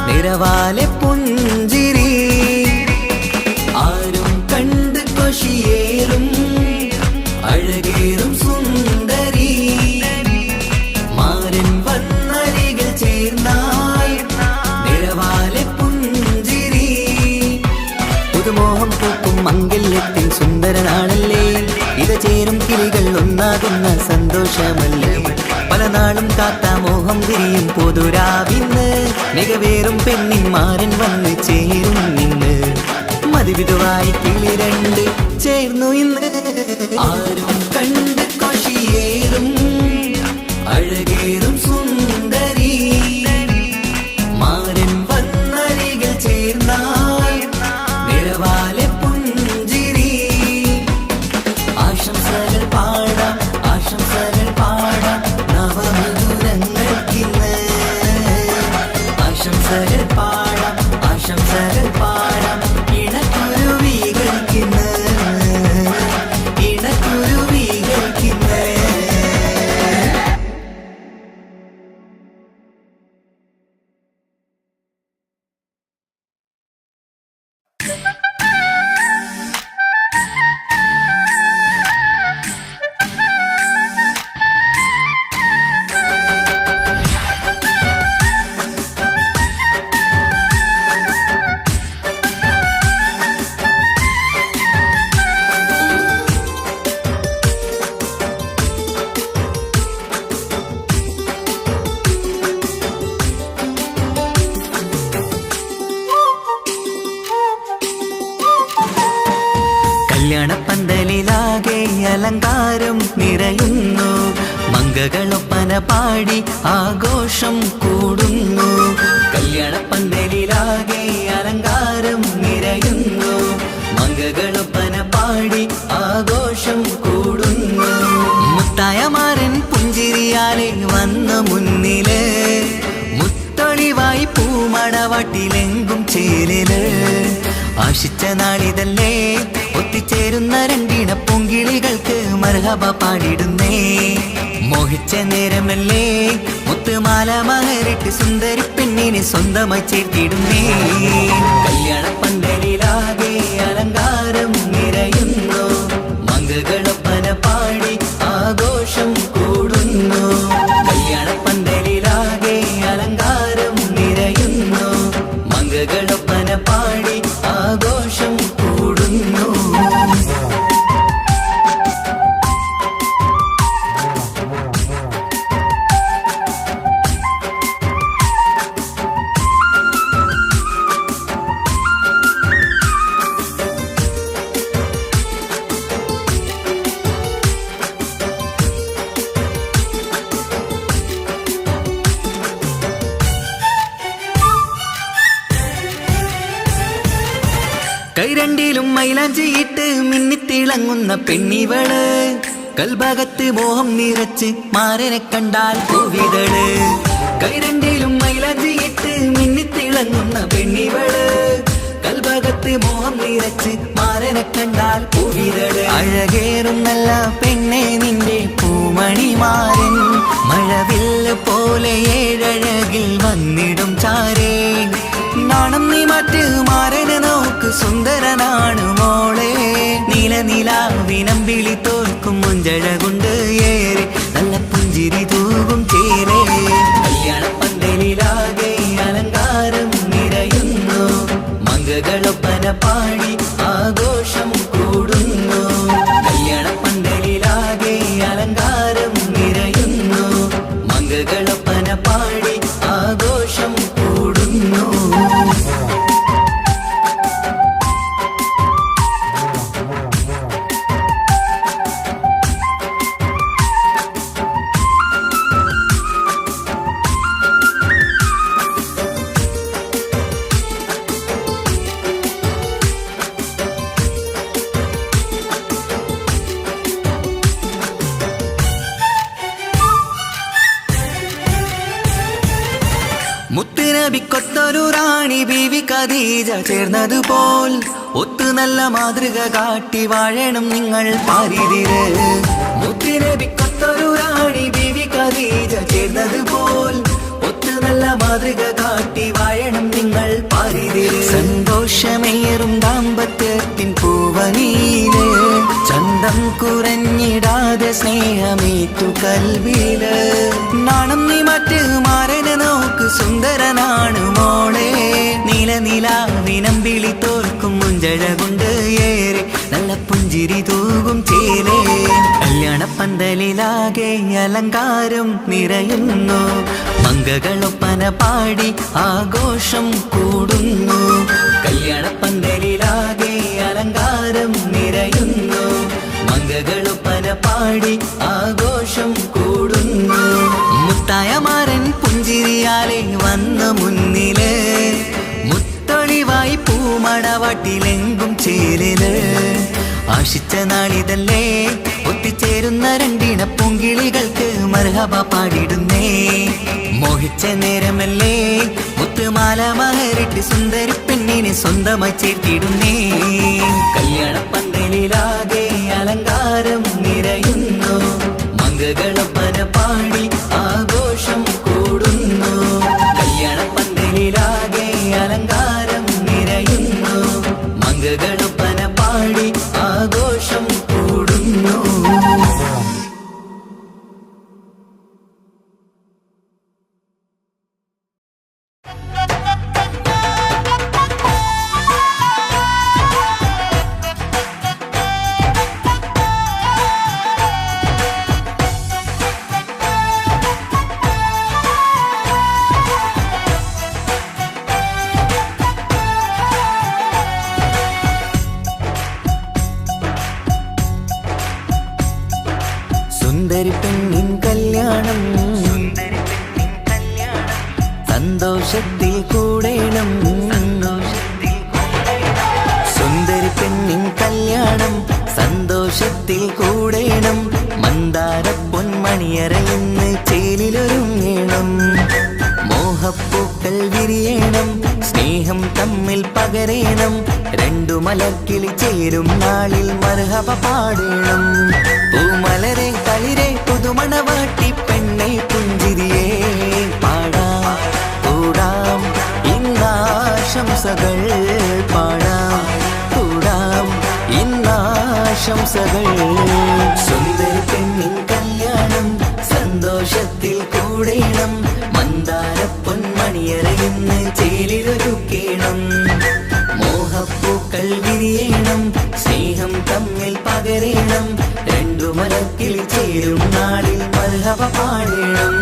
നിറവാലെ പുഞ്ചിരി. ആരും കണ്ട് കൊഷിയേറും അഴകേറും സുന്ദരി, മാരൻ വന്നരികിൽ ചേർന്നാൽ നിറവാലെ പുഞ്ചിരി. പുതുമോഹം പൂക്കും മംഗല്യത്തിൻ സുന്ദരനാണല്ലേ, ഇത് ചേരും കിളികൾ ഒന്നാകുന്ന സന്തോഷമല്ലേ. പല നാളും കാത്ത മോഹം തിരിയും പൊതുരാവിന്ന്, മികവേറും പെണ്ണിൻ മാരൻ വന്ന് ചേരും നിന്ന്. മതിവിധുവായി കിളി രണ്ട് ചേർന്നു ഇന്ന്. ആരും കണ്ട് കൊഷിയേറും അഴകേറും സുന്ദരി, മാരൻ വന്നരികിൽ ചേർന്നാൽ നിറവാലെ പുഞ്ചിരി. ആശംസകൾ പാടാം, ആശംസകൾ പാടാം നവമിഥുനങ്ങൾക്കിന്ന്. ആശംസകൾ പാടാം, ആശംസകൾ പാടാം ഇണക്കുരുവികൾക്കിന്ന്, ഇണക്കുരുവികൾക്കിന്ന്. കല്യാണപ്പന്തലിലാകെ അലങ്കാരം നിറയുന്നു, മംഗകളൊപ്പന പാടി ആഘോഷം കൂടുന്നു. കല്യാണപ്പന്തലിലാകെ അലങ്കാരം നിറയുന്നു, മംഗകളൊപ്പന പാടി ആഘോഷം കൂടുന്നു. മുത്തായമാരൻ പുഞ്ചിരിയാലെ വന്ന മുന്നില്, മുത്തൊളിവായി പൂമടവാട്ടിലെങ്കും ചേലില്. ആശിച്ച നാളിതല്ലേ ഒത്തിച്ചേരുന്ന രണ്ടിട പൂങ്കിളികൾക്ക് മർഹബ പാടിടുന്നേ. മോഹ മോഹിച്ച നേരമല്ലേ മുത്തുമാല മഹരിട്ട് സുന്ദരി പെണ്ണിനെ സ്വന്തമായി ചേർത്തിടുന്നേ. കല്യാണ പന്തലിലാകെ അലങ്കാരം നിറയുന്നു, മംഗളൊപ്പന പാടി ആഘോഷം കൂടുന്നു. കല്യാണ പന്തലിലാകെ അലങ്കാരം നിറയുന്നു, മംഗളൊപ്പന പാടി ആഘോഷം കൂടുന്നു. കൈരണ്ടിലും മൈലാഞ്ചിയിട്ട് മിന്നിത്തിളങ്ങുന്ന പെണ്ണിവള്, കൽഭാഗത്ത് മോഹം നിറച്ച് മാരനെ കണ്ടാൽ പൂവിതള്. കൈരണ്ടിലും മൈലാഞ്ചിയിട്ട് മിന്നിത്തിളങ്ങുന്ന പെണ്ണിവള്, കൽഭാഗത്ത് മോഹം നിറച്ച് മാരനെ കണ്ടാൽ പൂവിതള്. അഴകേറും നല്ല പെണ്ണെ നിന്റെ പൂമണിമാരൻ, മഴവില്ല് പോലെ ഏഴഴകിൽ വന്നിടും ചാരേ. നാണം നീ മാറ്റ് മാരനെ നോക്ക് സുന്ദരനാണ് മോളെ, നീലനിലാവിനമ്പിളി തോൽക്കും മുഞ്ചഴകൊണ്ട് ഏറെ നല്ല പുഞ്ചിരി തൂകും ചേരേ. കല്യാണ പന്തലിലാകെ അലങ്കാരം നിറയുന്നു, മംഗളൊപ്പന പാടി ആഘോഷം കൂടുന്നു. കല്യാണ പന്തലിലാകെ അലങ്കാരം നിറയുന്നു, മംഗളൊപ്പന പാടി ആഘോഷം കൂടുന്നു. മുത്തുനബിക്കൊത്തൊരു റാണി ബീവി ഖദീജ ചേർന്നതുപോൽ ഒത്തു നല്ല മാതൃക കാട്ടി വാഴണം നിങ്ങൾ പാരിതിര്. മുത്തുനബിക്കൊത്തൊരു റാണി ബീവി ഖദീജ ചേർന്നതുപോൽ ഒത്തു നല്ല മാതൃക കാട്ടി വാഴണം നിങ്ങൾ പാരിതിര്. സന്തോഷമേറും ദാമ്പത്യത്തിൻ പൂവനീല്, ചന്തം കുറഞ്ഞിടാതെ സ്നേഹമേറ്റു കൽവില്. നാണം നീ മറ്റ് മാരനെ നോക്ക് സുന്ദരനാണ് മോളെ, നീലനിലാവിനമ്പിളി തോൽക്കും മുഞ്ചഴകൊണ്ട് ഏറെ നല്ല പുഞ്ചിരി തൂകും ചേലേ. കല്യാണ പന്തലിലാകെ അലങ്കാരം നിറയുന്നു, മംഗളൊപ്പന പാടി ആഘോഷം കൂടുന്നു. കല്യാണ പന്തലിലാകെ അലങ്കാരം നിറയുന്നു, മംഗളൊപ്പന പാടി ആഘോഷം കൂടുന്നു. മുത്തായ മാരൻ പുഞ്ചിരിയാലെ വന്ന മുന്നില്, മുത്തൊളിവായി പൂമടവാട്ടിലെങ്കും ചേലില്. ആശിച്ച നാളിതല്ലേ ഒത്തിച്ചേരുന്ന രണ്ടിണ പൂങ്കിളികൾക്ക് മർഹബ പാടിടുന്നേ. മോഹിച്ച നേരമല്ലേ മുത്തുമാല മഹരിട്ട് സുന്ദരി പെണ്ണിനെ സ്വന്തമായി ചേർത്തിടുന്നേ. കല്യാണ പന്തലിലാകെ അലങ്കാരം നിറയുന്നു, മംഗളൊപ്പന പാടി ആഘോഷം കൂടുന്നു. കല്യാണ പന്തലിലാകെ അലങ്കാരം നിറയുന്നു, മംഗളൊപ്പന പാടി ആഘോഷം കൂടുന്നു. സുന്ദരി പെണ്ണിൻ കല്യാണം, സന്തോഷത്തിൽ കൂടേണം. സുന്ദരി പെണ്ണിൻ കല്യാണം സന്തോഷത്തിൽ കൂടേണം. മന്ദാര പൊന്മണിയറയിന്ന് ചേലിലൊരുങ്ങേണം. മോഹപ്പൂക്കൾ വിരിയണം, സ്നേഹം തമ്മിൽ പകരേണം. രണ്ടു മലക്കിളി ചേരും നാളിൽ മർഹബ പാടണം. പൂമലരെ തളിരെ പുതുമണവാട്ടി പെണ്ണെ പുഞ്ചിരിയേ പാടാം കൂടാം ഇന്നാശംസകൾ പാടാം കൂടാം ഇന്നാശംസകൾ. സുന്ദര പെണ്ണിൻ കല്യാണം സന്തോഷത്തിൽ കൂടേണം. മന്ദാര പൊന്മണിയറയിന്ന് ചേലിലൊരുക്കേണം. മോഹപ്പൂക്കൾ വിരിയണം. സ്നേഹം തമ്മിൽ പകരേണം. രണ്ടു മലക്കിൽ ചേരും നാളിൽ മർഹബ പാടേണം.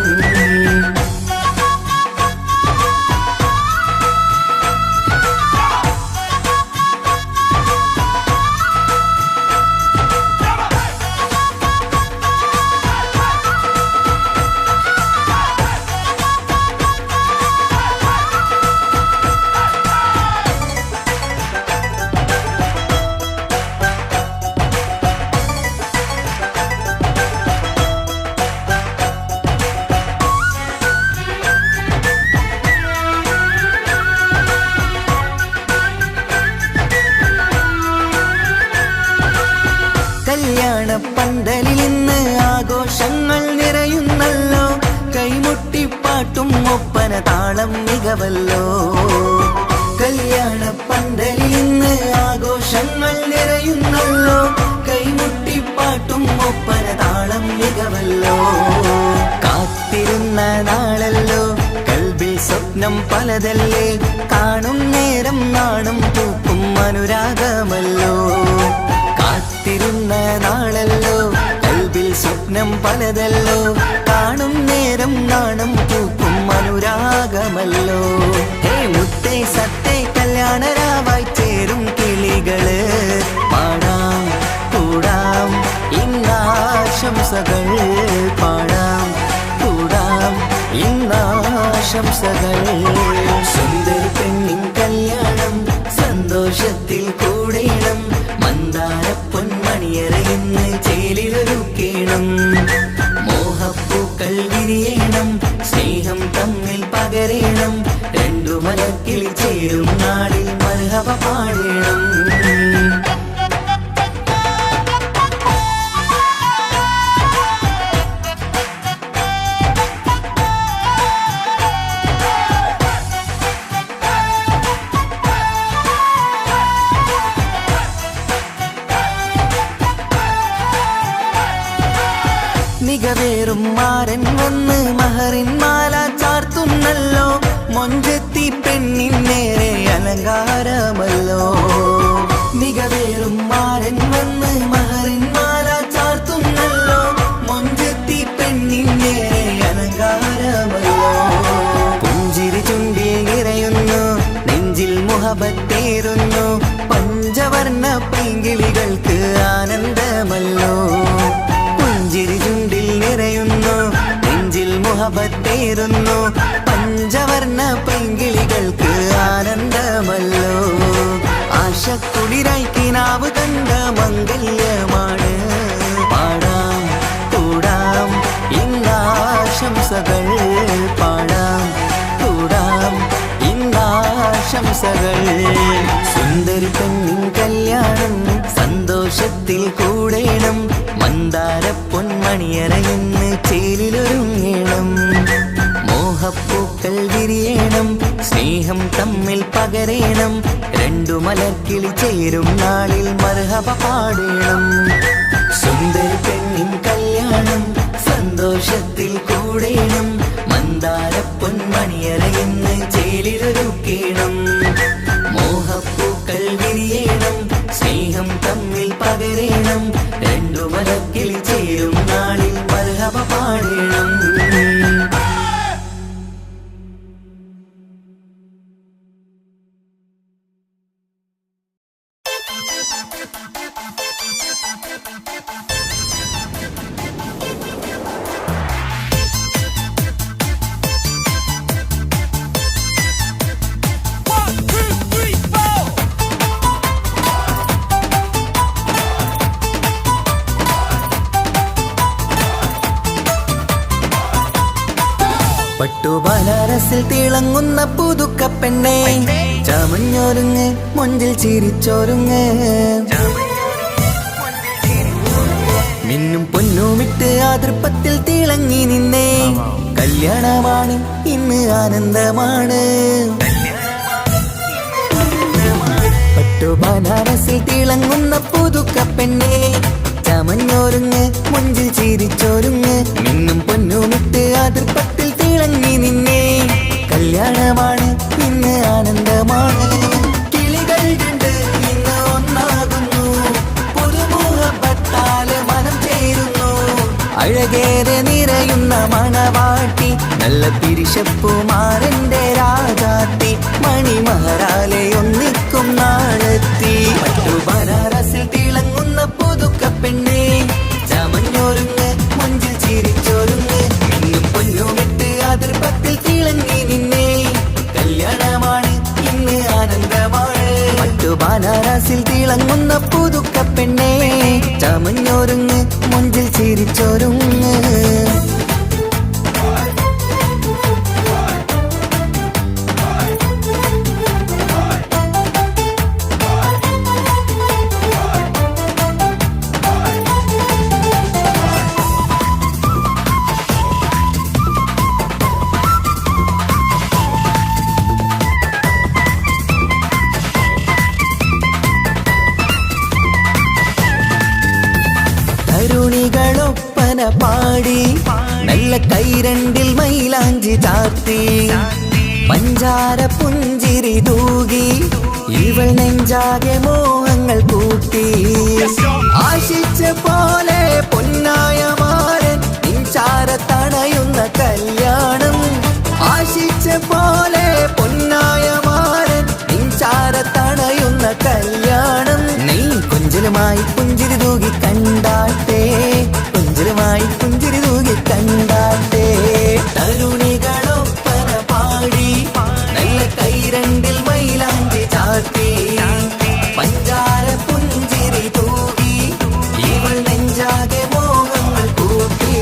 പന്തലിൽ ഇന്ന് ആഘോഷങ്ങൾ നിറയുന്നല്ലോ. കൈമുട്ടിപ്പാട്ടും ഒപ്പന താളം മികവല്ലോ. കല്യാണ പന്തലിൽ ഇന്ന് ആഘോഷങ്ങൾ നിറയുന്നല്ലോ. കൈമുട്ടിപ്പാട്ടും ഒപ്പന താളം മികവല്ലോ. കാത്തിരുന്ന നാളല്ലോ കൽബിൽ സ്വപ്നം പലതല്ലേ. കാണും നേരം നാണം പൂക്കും അനുരാഗമല്ലോ. കാത്തിരുന്ന നാളല്ലോ കൽബിൽ സ്വപ്നം പലതല്ലോ. കാണും നേരം നാണം പൂക്കും അനുരാഗമല്ലോ. ഹേ മുത്തേ സത്തേ കല്യാണരാവായി ചേരും കിളികള് പാടാം കൂടാം ഇന്നാശംസകൾ പാടാം കൂടാം ഇന്നാശംസകൾ. സുന്ദര പെണ്ണിൻ കല്യാണം സന്തോഷത്തിൽ കൂടേണം. മന്ദാര പൊന്മണിയറയിന്ന് ചേലിലൊരുക്കേണം. മോഹപ്പൂക്കൾ വിരിയണം. സ്നേഹം തമ്മിൽ പകരേണം. രണ്ടു മലക്കിൽ ചേരും നാളിൽ മർഹബ പാടേണം. മികവേറും മാരൻ വന്ന് മഹറിൻ മാല ചാർത്തുന്നല്ലോ. മൊഞ്ചെത്തി പെണ്ണിൻ നേരെ അലങ്കാരമല്ലോ. മികവേറും മാരൻ വന്ന് മഹറിൻ മാല ചാർത്തുന്നല്ലോ. മൊഞ്ചെത്തി പെണ്ണിൻ നേരെ അലങ്കാരമല്ലോ. പുഞ്ചിരി ചുണ്ടിൽ നിറയുന്നു. നെഞ്ചിൽ മുഹബത്തേറുന്നു. പഞ്ചവർണ്ണ പൈങ്കിളികൾക്ക് ആനന്ദമല്ലോ. പുഞ്ചിരി ചുണ്ടിൽ നിറയുന്നു. നെഞ്ചിൽ മുഹബത്തേറുന്നു. പഞ്ചവർണ്ണ പൈങ്കിളികൾക്ക് ആനന്ദമല്ലോ. ആശക്കുളിരായി കിനാവ് കണ്ട മംഗല്യമാണ്. പാടാം കൂടാം ഇന്നാശംസകൾ പാടാം കൂടാം ഇന്നാശംസകൾ. സുന്ദരി പെണ്ണിൻ കല്യാണം സന്തോഷത്തിൽ കൂടേണം. മന്ദാര പൊന്മണിയറയിന്ന് ചേലിലൊരുങ്ങേണം. മോഹപ്പൂക്കൾ വിരിയണം. സ്നേഹം തമ്മിൽ പകരേണം. രണ്ടു മലക്കിളി ചേരും നാളിൽ മർഹബ പാടേണം. സുന്ദര പെണ്ണിൻ കല്യാണം സന്തോഷത്തിൽ കൂടേണം. മന്ദാര പൊന്മണിയറയിന്ന് ചേലിലൊരുക്കേണം. മോഹപ്പൂക്കൾ വിരിയണം. സ്നേഹം തമ്മിൽ പകരേണം. രണ്ടു മലക്കിൽ ചേരും നാളിൽ മർഹബ പാടേണം. പട്ടു ബനാറസിൽ തിളങ്ങുന്ന പുതുക്കപ്പെണ്ണെ. ചമഞ്ഞൊരുങ്ങ് മൊഞ്ചിൽ ചിരിച്ചൊരുങ്ങ് മിന്നും പൊന്നുമിട്ട് ആതൃപ്പത്തിൽ തിളങ്ങി നിന്നേ കല്യാണമാണ് ഇന്ന് ആനന്ദമാണ് പട്ടു ബനാറസിൽ തിളങ്ങുന്ന പുതുക്ക പെണ്ണേ ചമഞ്ഞൊരുങ്ങ് മൊഞ്ചിൽ ചിരിച്ചൊരുങ്ങ് മിന്നും പൊന്നുമിട്ട് ആതൃപ്പത്തിൽ തിളങ്ങി നിന്നേ കല്യാണമാണ് ഇന്ന് ആനന്ദമാണ് കിളികൾ കണ്ട് ഇന്ന് ഒന്നാകുന്നു പുതുമുഖത്താല് മനം ചേരുന്നു അഴകേറെ നിറയുന്ന മണവാട്ടി നല്ല പിരിശപ്പുമാരന്റെ രാജാത്തി മണിമഹറാലെ ഒന്നിക്കും നാളെത്തി പട്ടു ബനാറസിൽ തിളങ്ങുന്ന പുതുക്ക പെണ്ണേ ചമഞ്ഞൊരുങ്ങ് മൊഞ്ചിൽ ചിരിച്ചൊരുങ്ങ് മിന്നും പൊന്നുമിട്ട് അതിർപ്പത്തിൽ തിളങ്ങി നിന്നേ കല്യാണമാണ് ഇന്ന് ആനന്ദമാണ് പട്ടു ബനാറസിൽ തിളങ്ങുന്ന പുതുക്ക പെണ്ണേ ചമഞ്ഞൊരുങ്ങ് മൊഞ്ചിൽ ചിരിച്ചൊരുങ്ങ് തരുണികളൊപ്പന പാടി നല്ല കൈരണ്ടിൽ മൈലാഞ്ചി ചാർത്തി പഞ്ചാര പുഞ്ചിരി തൂകി ഇവൾ നെഞ്ചാകെ മോഹങ്ങൾ കൂട്ടി ആശിച്ച പോലെ പൊന്നായ മാരൻ നിൻചാര തണയുന്ന കല്യാണം ആശിച്ച പോലെ പൊന്നായ മാരൻ നിൻചാര തണയുന്ന കല്യാണം നീ കൊഞ്ചലുമായി പുഞ്ചിരി തൂകി കണ്ടാട്ടെ കൊഞ്ചലുമായി പുഞ്ചിരി തൂകി കണ്ടാട്ടെ തരുണികളൊപ്പന പാടി നല്ല കൈരണ്ടിൽ മൈലാഞ്ചി ചാർത്തി പഞ്ചാര പുഞ്ചിരി തൂകി ഇവൾ നെഞ്ചാകെ മോഹങ്ങൾ കൂട്ടി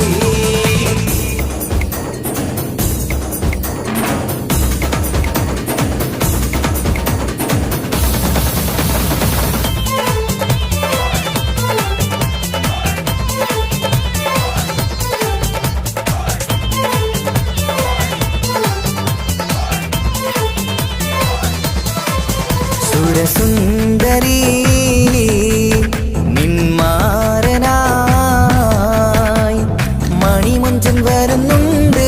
സുരസുന്ദരി നിന്മാരനായി മണിമൊഞ്ചൻ വരുന്നുണ്ട്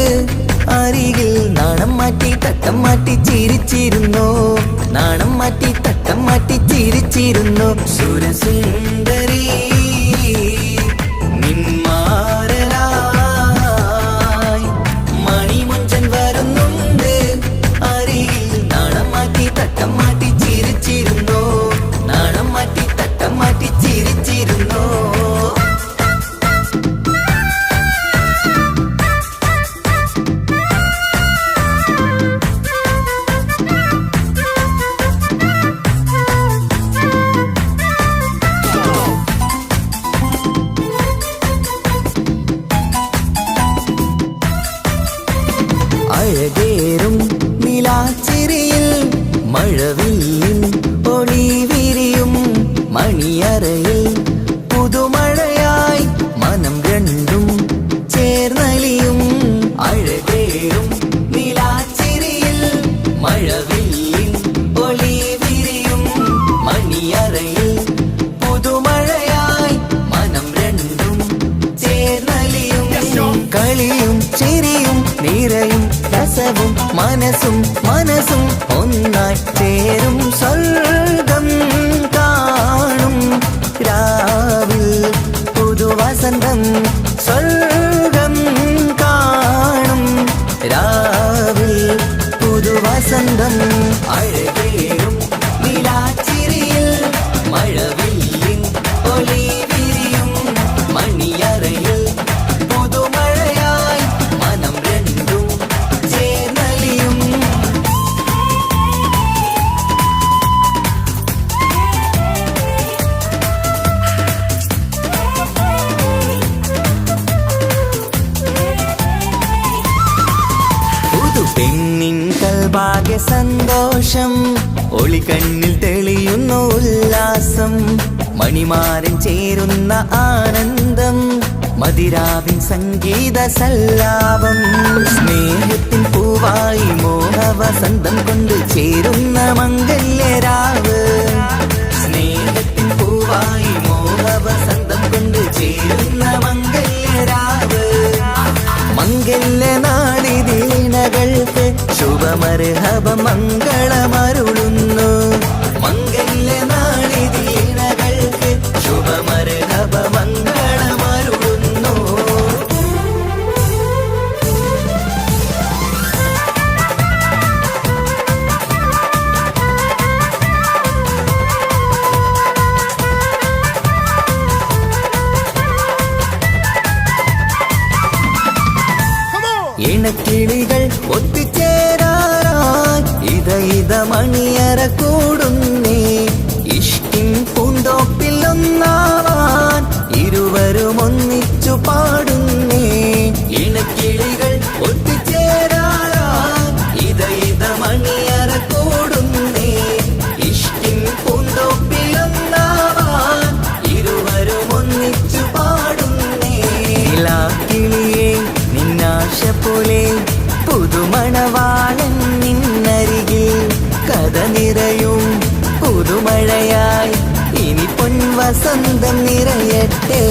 അരികിൽ നാണം മാറ്റി തട്ടം മാറ്റി ചിരിച്ചിരുന്നു നാണം മാറ്റി തട്ടം മാറ്റി ചിരിച്ചിരുന്നു സുരസുന്ദരി നിന്മാരനായി മണിമൊഞ്ചൻ വരുന്നുണ്ട് അരികിൽ നാണം മാറ്റി തട്ടം മാറ്റി ചിരിച്ചിരുന്നു നാണം മാറ്റി തട്ടം മാറ്റി ചിരിച്ചിരുന്നു അഴകേറും നിലാച്ചിരിയിൽ മഴവില്ലിൻ ഒളി വിരിയും മണിയറയിൽ പുതുമഴയായി മനം രണ്ടും ചേർന്നലിയും അഴകേറും നിലാച്ചിരിയിൽ മഴവില്ലിൻ ഒളി വിരിയും മണിയറയിൽ പുതുമഴയായി മനം രണ്ടും ചേർന്നലിയും കളിയും ചിരിയും നിറയും രസവും മനസ്സും മനസ്സും ഒന്നായി ചേരും സ്വർഗം കാണും രാവിൽ പുതുവസന്തം സ്വർഗം കാണും രാവിൽ പുതുവസന്തം അഴകേറും നിലാച്ചിരിയിൽ മഴവില്ലിൻ ഒളി വിരിയും മണിയറയിൽ പുതുമഴയായി മനം രണ്ടും ചേർന്നലിയും പുതു പെണ്ണിൻ കൽഭാഗ്യ സന്തോഷം ഒളികണ്ണിൽ തെളിയുന്ന ഉല്ലാസം മണിമാരൻ ചേരുന്ന ആനന്ദം മതിരാവിൻ സംഗീത സല്ലാപം സ്നേഹത്തിൻ പൂവായി മോഹവസന്തം കൊണ്ട് ചേരുന്ന മംഗല്യരാവ് സ്നേഹത്തിൻ പൂവായി മോഹവസന്തം കൊണ്ട് ചേരുന്ന മംഗല്യരാവ് മംഗല്യനാളിതീണകൾക്ക് ശുഭമർഹബ മംഗളമരുളുന്നു മംഗല്യനാളിതീണകൾക്ക് ശുഭമർഹബ മംഗളമരുളുന്നു ഇണക്കിളികൾ ഒത്തുചേരാറായി ഇത മണിയറ കൂടുന്നേ ഇഷ്കിൻ പൂന്തോപ്പിൽ ഒന്നാവാൻ ഇരുവരും ഒന്നിച്ചു പാടുന്നേ ഇണക്കിളികൾ ഒത്തുചേരാറായി ഇത മണിയറ കൂടുന്നേ ഇഷ്കിൻ പൂന്തോപ്പിൽ ഒന്നാവാൻ ഇരുവരും ഒന്നിച്ചു പാടുന്നേ കിളിയേ നിന്നാശ പോലെ പുതുമണവാളൻ നിന്നരികിൽ കഥ നിറയും പുതുമഴയായി ഇനി പൊൻവസന്തം നിറയട്ടെ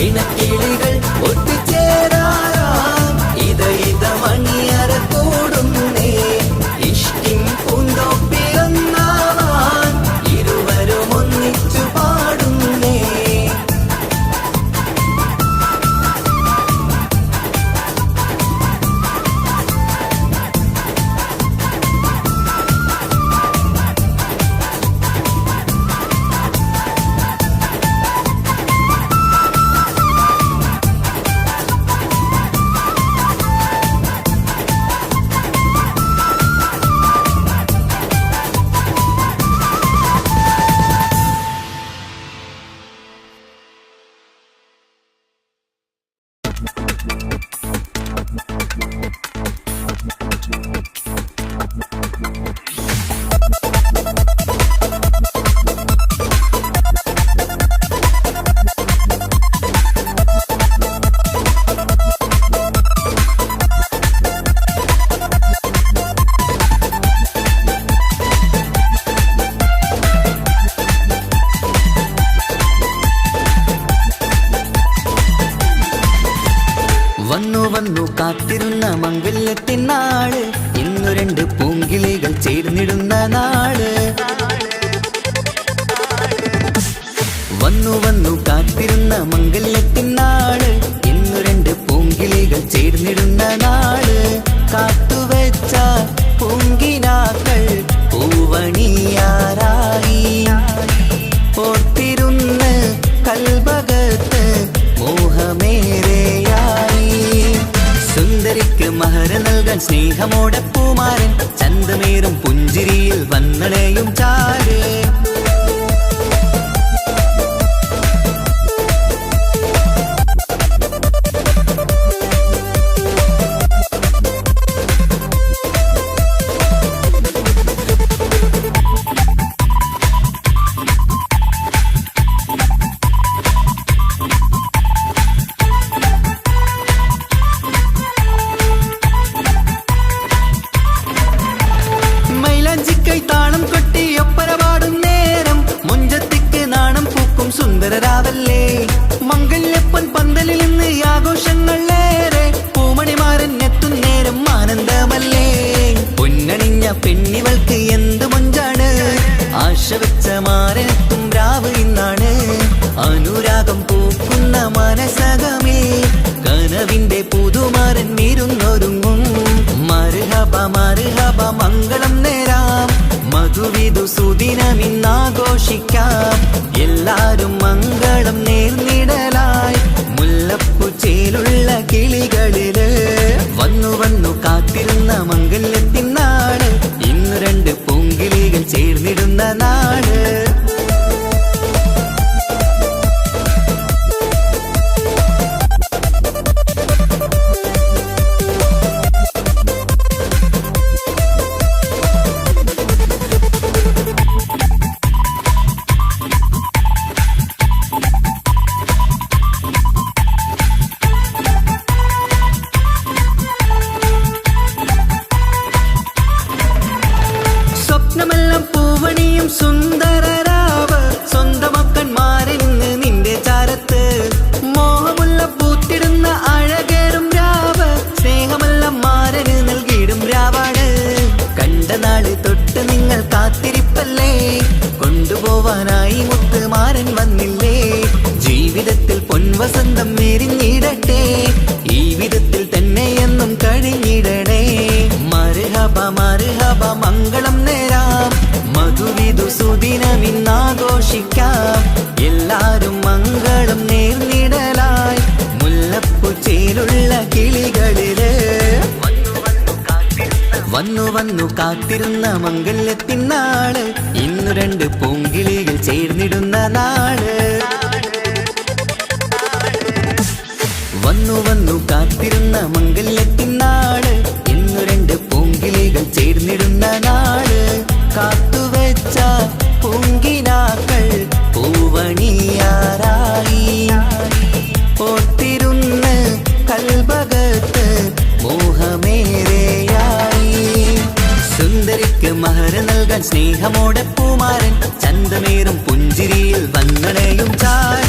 ഇണക്കിളികൾ ഒത്തുചേരാറാം ഇത മണിയറ കൂടുന്നേ ഇഷ്കിൻ പൂന്തോപ്പിലൊന്നാവാൻ ഇരുവരും ഒന്നിച്ചു പാടുന്നേ വന്നു കാത്തിരുന്ന മംഗല്യത്തിൻ നാള് ഇന്നു രണ്ട് പൂങ്കിളികൾ ചേർന്നിടുന്ന നാള് വന്നു കാത്തിരുന്ന മംഗല്യത്തിൻ നാള് ഇന്നു രണ്ട് പൂങ്കിളികൾ ചേർന്നിടുന്ന നാള് കാത്തുവെച്ച പൂങ്കിനാക്കൾ പൂവണിയാറായി ഓർത്തിരുന്ന് കൽബകത്ത് മോഹമേറെയായി സുന്ദരിക്ക് മഹർ നൽകാൻ സ്നേഹമോടെ പൂമാരൻ ചന്തമേറും പുഞ്ചിരിയിൽ വന്നണയും ചാര് താളം കൊട്ടി ഒപ്പര പാടും നേരം മുഞ്ചത്തിക്ക് നാണം പൂക്കും സുന്ദരരാവല്ലേ മംഗല്യപ്പൻ പന്തലിൽ നിന്ന് ആഘോഷങ്ങളേറെ പൂമണിമാരൻ എത്തും നേരം ആനന്ദമല്ലേ പൊന്നണിഞ്ഞ പെണ്ണിവൾക്ക് എന്ത് മൊഞ്ചാണ് ആശ വെച്ച മാരനെത്തും രാവ് ഇന്നാണ് അനുരാഗം പൂക്കുന്ന മനസകമേ കനവിന്റെ പുതുമാരൻ നീരുന്നൊരുങ്ങും മർഹബ മർഹബ മംഗളം നേരാം മധുവിധു സുദിനമിന്നാഘോഷിക്കാം എല്ലാരും മംഗളം നേർന്നിടലായി മുല്ലപ്പുച്ചയിലുള്ള കിളികളില് വന്നു കാത്തിരുന്ന മംഗല്യത്തിൻ നാള് ഇന്ന് രണ്ട് പൂങ്കിളികൾ ചേർന്നിടുന്ന നാള് ജീവിതത്തിൽ പൊൻവസന്തം വിരിഞ്ഞിടട്ടെ, ഈ വിധത്തിൽ തന്നെ എന്നും കഴിഞ്ഞിടണേ. മർഹബ മർഹബ മംഗളം നേരാം, മധുവിധു സുദിനമിന്നാഘോഷിക്കാം. എല്ലാരും മംഗളം നേർന്നിടലായി മുല്ലപ്പൂ ചേലുള്ള കിളികളില് വന്നു വന്നു കാത്തിരുന്ന മംഗല്യത്തിനാള്, ഇന്നു രണ്ട് പൂങ്കിളികൾ ചേർന്നിടുന്ന നാള്. വന്നു വന്നു കാത്തിരുന്ന മംഗല്യത്തിനാള്, ഇന്നു രണ്ട് പൂങ്കിളികൾ ചേർന്നിടുന്ന നാള്. കാത്തുവെച്ച പൂങ്കിനാക്കൾ പൂവണിയാറായി, ഓർത്തിരുന്ന് കൽബകത്ത് മോഹമേറെയായി. സുന്ദരിക്ക് മഹർ നൽകാൻ സ്നേഹമോടെ പൂമാരൻ, ചന്തമേറും പുഞ്ചിരിയിൽ വന്നണയും ചാര.